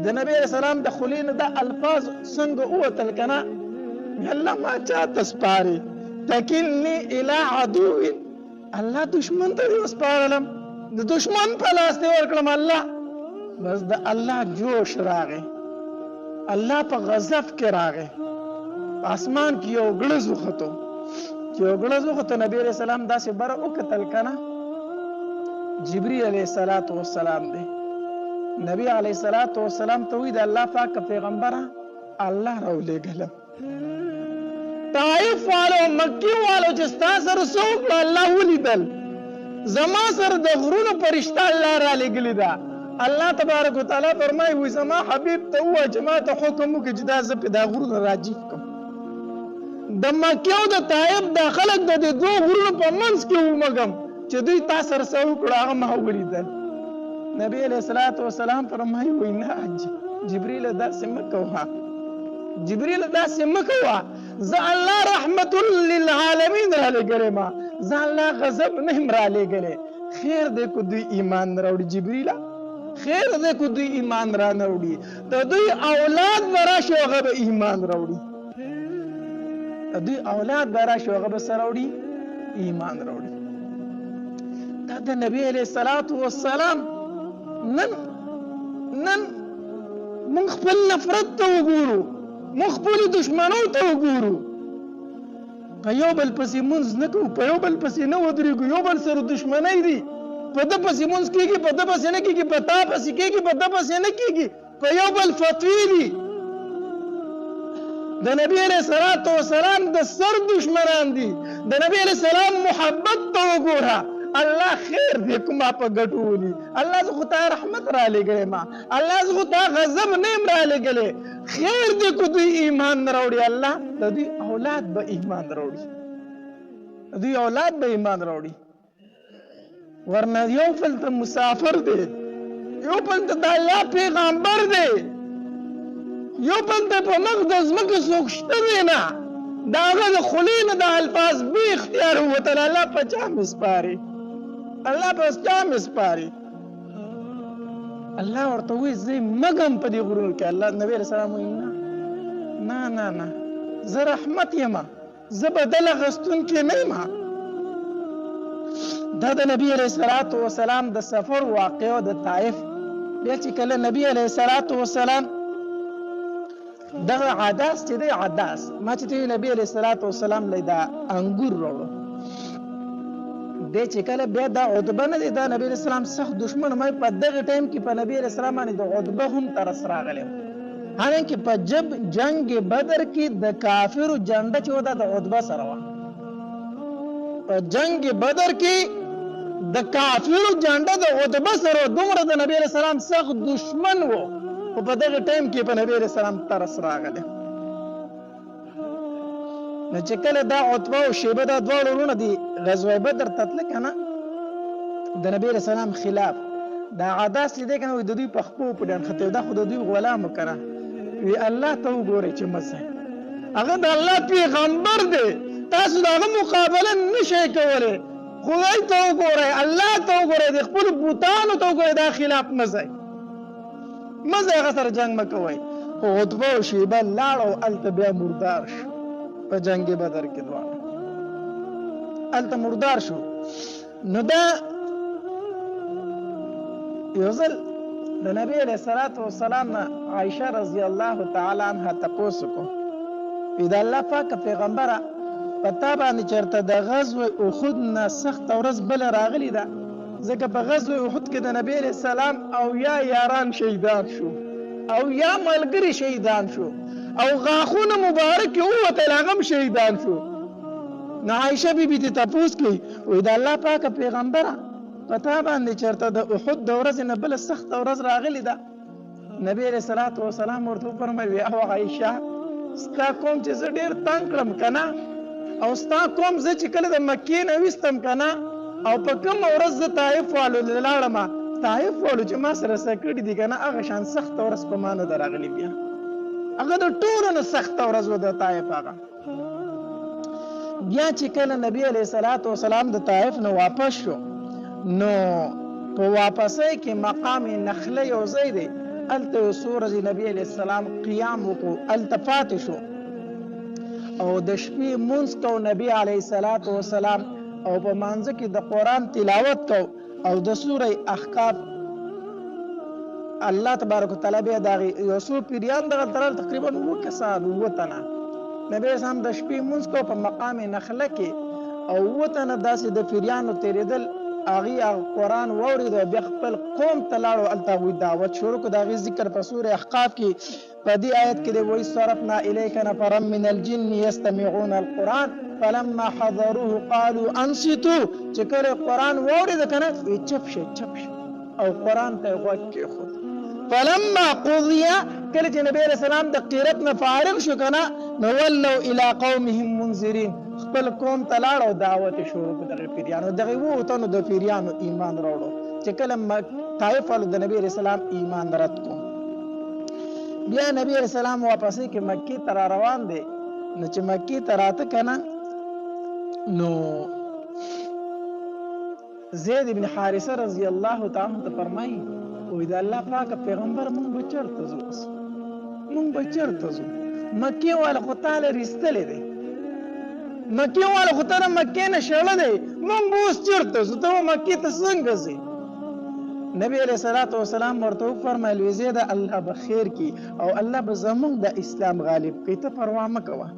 د نبی علیه السلام د خولې نه دا الفاظ څنګه ووتل که نه، الله ما چاته سپاري. تکلني الی عدو، الله دشمن ته دې وسپارلم، د دشمن په لاس دې ورکړم. الله بس د الله جوش راغی، الله په غضب کې راغی. په اسمان کې یو ګړز وختو نبی علیه السلام داسې بره وکتل که نه، جبریل علیه السلام دی. نبی علیه السلام ته وی د الله پاک پیغمبره الله راولېږلم. طائف والو مکې والو چې ستا سره څه وکړه الله ولیدل، زما سره د غرونو فرشته الله رالېږلې ده. الله تبارک وتعالی فرمایي وی زما حبیب ته ووایه چې ما ته حکم وکړي چې دا زه پې دا غرونه راجیف کړم. د مکې او د طایف دا خلک د دې دوه غرونو په منځ کې ومږم چې دوی تا سره څه وکړه هغه ما ولیدل. نبی علیه السلام فرمایي وی نه جبریل داسې مه کوه، زه الله رحمت للعالمین رالیږلی ما، زه الله غضب نه یم رالیږلی. خیر دی که دوی ایمان نه راوړي جبریله، خیر دی که دوی ایمان را نه وړي، د دوی اولاد به راشي هغه به ایمان راوړي، ایمان راوړي. دا د نبی علیه السلام نن موږ خپل نفرت ته وګورو، موږ خپلو دشمنو ته وګورو، په یو بل پسې مونځ نه کوو، په یو بل پسې نه ودرېږو، یو بل سره دشمنۍ دي، په ده پسې مونځ کېږي، په ده پسې نه کېږي، په تا پسې کېږي، په ده پسې نه کېږي، په یو بل فتوی دي. د نبی علیه السلام د سر دشمنان دي. د نبی علیه السلام محبت ته وګوره، الله خیر دې کومه په ګټو ولي، الله زه خو تا رحمت را لېږلی ما، الله زه خو تا غضب نه یم را لېږلی. خیر دې که دوی ایمان نه راوړي، الله د دوی اولاد به ایمان راوړي. ورنه یو پل ته مسافر دی، یو پل ته د الله پیغمبر دی، یو پل ته په مخ د ځمکې څوک شته دی نه، د هغه د خولې نه د الفاظ بې اختیار ووتل. الله په چا مې سپاري، الله ورته وایي زه مګم په دې غرونو کې. الله نبی علیه السلام وایي نه زه رحمت یم، زه بدل اخیستونکی نه یم. دا د نبی علیه السلام د سفر واقعه د طایف. بیا چې کله نبی علیه السلام دغه عداس چې دی ما چې دی نبی علیه السلام له دا انګور راوړو دی چې کله بیا دا عتبه نه دی دا نبی علیه السلام سخت دشمن ما په دغه ټایم کې په نبی علیه السلام باندې د عتبه هم ترس راغلی. حالانکه په جنگ بدر کې د کافرو جنډه چې وه دا د عتبه سره وه. په جنگ بدر کې د کافرو جنډه د عتبه سره دومره د نبی علیه السلام سخت دشمن و، خو په دغه ټایم کې په نبی علیه السلام ترس راغلی. نو چې کله دا عتبه او شیبه دا دواړه وروڼه دي غزوه بدر ته تله که نه د نبی علیه السلام خلاف دا عداس چې دی که نه د دوی په خپو په ډنډخته دا خو د دوی غلام و که نه وی الله ته وګورئ چې مه هغه د الله پیغمبر دی، تاسو د هغه مقابله نشئ کولی، خدای ته وګورئ، الله ته وګورئ، د خپلو بوتانو ته وګورئ، دا خلاف مه ځئ، مه ځئ، هغه سره جنګ مه کوئ. خو عتبه او شیبه لاړ او هلته بیا مردار شو په جنګ بدر کې دواړه، هلته مردار شو. نو دا یو ځل د نبی علیه الصلاة والسلام نه عایشه رضی الله تعالی عنها تپوس وکړو، وی د الله پاکه پیغمبره په تا باندې چېرته د غزوه احد نه سخته ورځ بله راغلې ده، ځکه په غزوه احد کې د نبی علیه السلام او یا یاران شهیدان شو او یا ملګري شهیدان شو او غاښونه مبارک یې ووتل هغه هم شهیدان شو. نو عایشه بیبي ته تپوس کوي، وایي د الله پاکه پیغمبره په تا باندې چېرته د احد د ورځې نه بله سخته ورځ راغلې ده؟ نبی علیه الصلاة والسلام ورته وفرمیل او عایشه ستا قوم چې زه ډېر تنګ کړم که نه، او ستا قوم زه چې کله د مکې نه ویستم که نه، او په کومه ورځ زه طایف والو لاړم، طایف والو چې ما سره څه کړي دي که نه، هغه شان سخته ورځ په ما نه ده راغلې. بیا هغه د ټولو نه سخته ورځ وه د طایف هغه. بیا چې کله نبی علیه الصلاة والسلام د طایف نه واپس شو، نو په واپسۍ کې مقام نخله یو ځای دی، هلته یو څو ورځې نبی علیه السلام قیام وکړو، هلته پاتې شو او د شپې مونځ کو نبی علیه الصلاة والسلام، او په مانځه کې د قرآن تلاوت کو او د سوره احقاف الله تبارک وتعالی بیا د هغې یو څو پیریان دغلته راغلل، تقریبا 7 کسان 7 تنه. نبی اسلام د شپې مونځ کو په مقام نخله کې او 7 تنه داسې د پیریانو تېرېدل، هغې قرآن واورېد او بیا خپل قوم ته لاړو، هلته هغوی دعوت شروع کړو. د هغې ذکر په سوره احقاف کې په دې آیت کې دی، وایي صرفنا الیک نفرا من الجن یستمعون القرآن فلما حضروه قالوا انصتوا، چې کله قرآن واورېد که نه وایي چپ شه چپ شه او قرآن ته یې غوږ کېښود. فلما قضی، کله چې نبی علیه السلام د قیرت نه فارغ شو که نه، نو ولوا الی قومهم منذرین، خپل قوم ته لاړ او دعوت یې شروع کړو دغې پیریانو. دغې 7 تنو د پیریانو ایمان راوړو چې کله طایف والو د نبی علیه السلام ایمان رد کړو. بیا نبی علیه السلام واپسې کې مکې ته را روان دی. نو چې مکې ته راته که نه، نو زید بن حارثه رضی الله تعالی عنه ته فرمایي، وایي د الله پاکه پیغمبر مونږ به چېرته ځو؟ مونږ به چېرته ځو؟ مکې والا خو تاله ریستلی دی، مکې والا خو ته نه مکې نه شړه دی، مونږ به اوس چېرته ځو؟ ته به مکې ته څنګه ځې؟ نبی علیه الصلاة والسلام ورته وفرمیل، وایي زیده الله به خیر کړي او الله به زمونږ د اسلام غالب کړي، ته پروا مه کوه.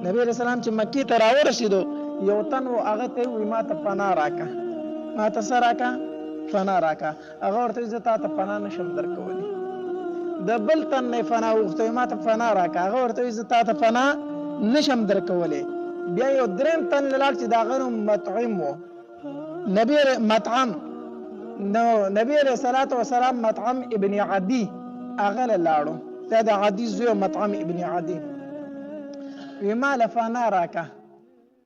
نبی علیه السلام چې مکې ته راورسېدو، یو تن و هغه ته یې وایي ما ته پناه راکړه، ما ته څه راکړه؟ پناه راکړه. هغه ورته وایي زه تا ته پناه نشم درکولی. د بل تن نه یې پناه وغوښته، ما ته پناه راکړه. هغه ورته وایي زه تا ته پناه نشم درکولی. بیا یو درېم تن لاړ چې د هغه نوم مطعم و، مطعم، نو نبی علیه الصلاة والسلام مطعم ابن عدي هغه له لاړو، دا د عدي زوی مطعم ابن عدي، وی ما له پناه راکړه.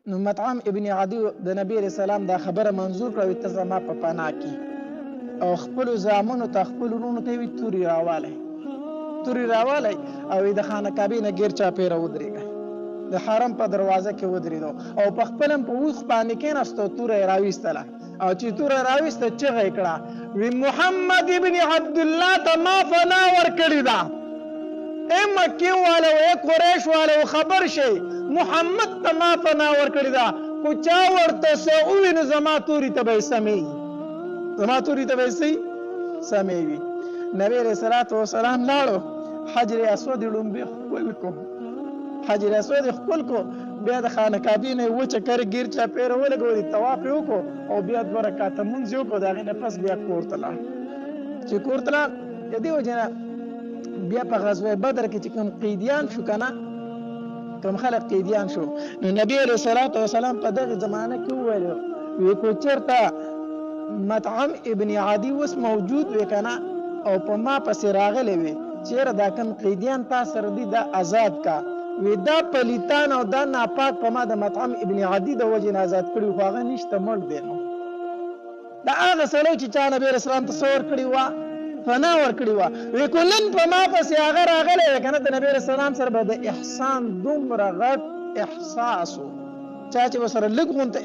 نو مطعم ابن عدي د نبی علیه السلام دا خبره منظور کړه، وایي ته زما په پناه کې، او خپلو زامنو ته خپلو وروڼو ته یې وایي تورې راوالی او د خانه کعبې نه ګیر چاپېره ودرېږه، د حرم په دروازه کې ودرېدو او په خپل هم په اوښ باندې کېناستو، توره یې راویستله او چې توره راویسته چغه یې کړه، وی محمد ابن عبدالله ته ما پناه ورکړې ده. ای مکې والا ای قریش والا خبر شئ، محمد ته ما پناه ورکړې ده، خو چا ورته څه ووي نو زما تورې ته به یې سمېږي، زما تورې ته به یې سمېږي. نبی علیه الصلاة والسلام لاړو، حجر اسود یې لومبې ښکل کو، بیا د خانه کعبې نه یې وچه کرې ګیر چاپېره ولګولې، طواف یې وکړو او بیا 2 رکعته مونځ یې وکړو. د هغې نه پس بیا کور ته لاړ. چې کور ته لاړ، د دې وجې نه بیا په غزوه بدر کې چې کوم قیدیان شو که نه، کوم خلک قیدیان شو، نو نبی علیه الصلاة والسلام په دغې زمانه کې وویل، وی کو چېرته مطعم ابن عدي اوس موجود وی که نه او په ما پسې راغلی وي، چېرې دا کوم قیدیان تا سره دي دا آزاد کا، وی دا پلیتان او دا ناپاک په ما د مطعم ابن عدي د وجې نه آزاد کړي، خو هغه نشته، مړ دی. نو دا هغه سړی چې چا نبي علیه السلام ته څه ورکړي وه؟ پناه ورکړې وه. وی کو نن په ما پسې هغه راغلی دی که نه، د نبي علیه السلام سره به د احسان دومره غټ احساس و چا چې ورسره لږ غونته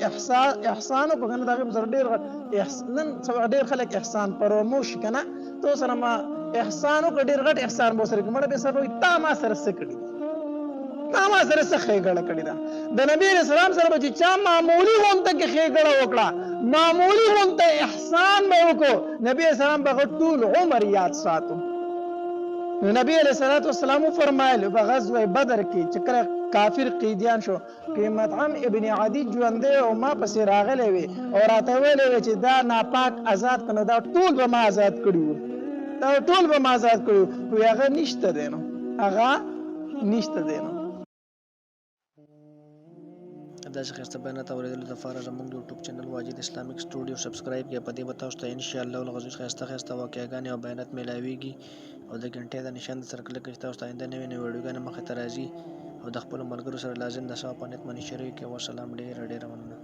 احسان وکړو که نه د هغې به سره ډېر نن سبا ډېر خلک احسان پرموش که نه ته سره ما احسان وکړه ډېر غټ احسان به ورسره کړي مړه بیا سره وایي تا ما سره څه کړي تا ما سره څه ښېګړه کړې ده د نبي علیه السلام سره به چې چا معمولي غونته کې ښېګړه وکړه معمولي غونته احسان به وکړو نبي علیه السلام به هغه ټول عمر یاد ساتو نو نبی علیہ الصلوۃ والسلام فرمایل په غزوه بدر کې چې کله کافر قیدیان شو کې مطعم ابن عدی ژوندې او ما پسې راغلی وي او راته ویلې وي چې دا ناپاک آزاد کنه دا ټول به ما آزاد کړي وو دا ټول به ما آزاد کړي وو هغه نشته دی نو هغه نشته دی نو داسې ښایسته بیانات اورېدلو دپاره زموږ د یوټیوب چینل واجد اسلامیک سټوډیو سبسکرایب کړئ په دې به تاسو ته انشاءالله العزیز ښایسته واقعګانې او بیانات میلاویږي او د غنټې د نشان د سره کلک کړئ چې تاسو ته آینده نوې ویډیوګانې مخې ته راځي او د خپلو ملګرو سره لازم د ثواب په نیت باندې شریک کړئ. والسلام ډېره مننه.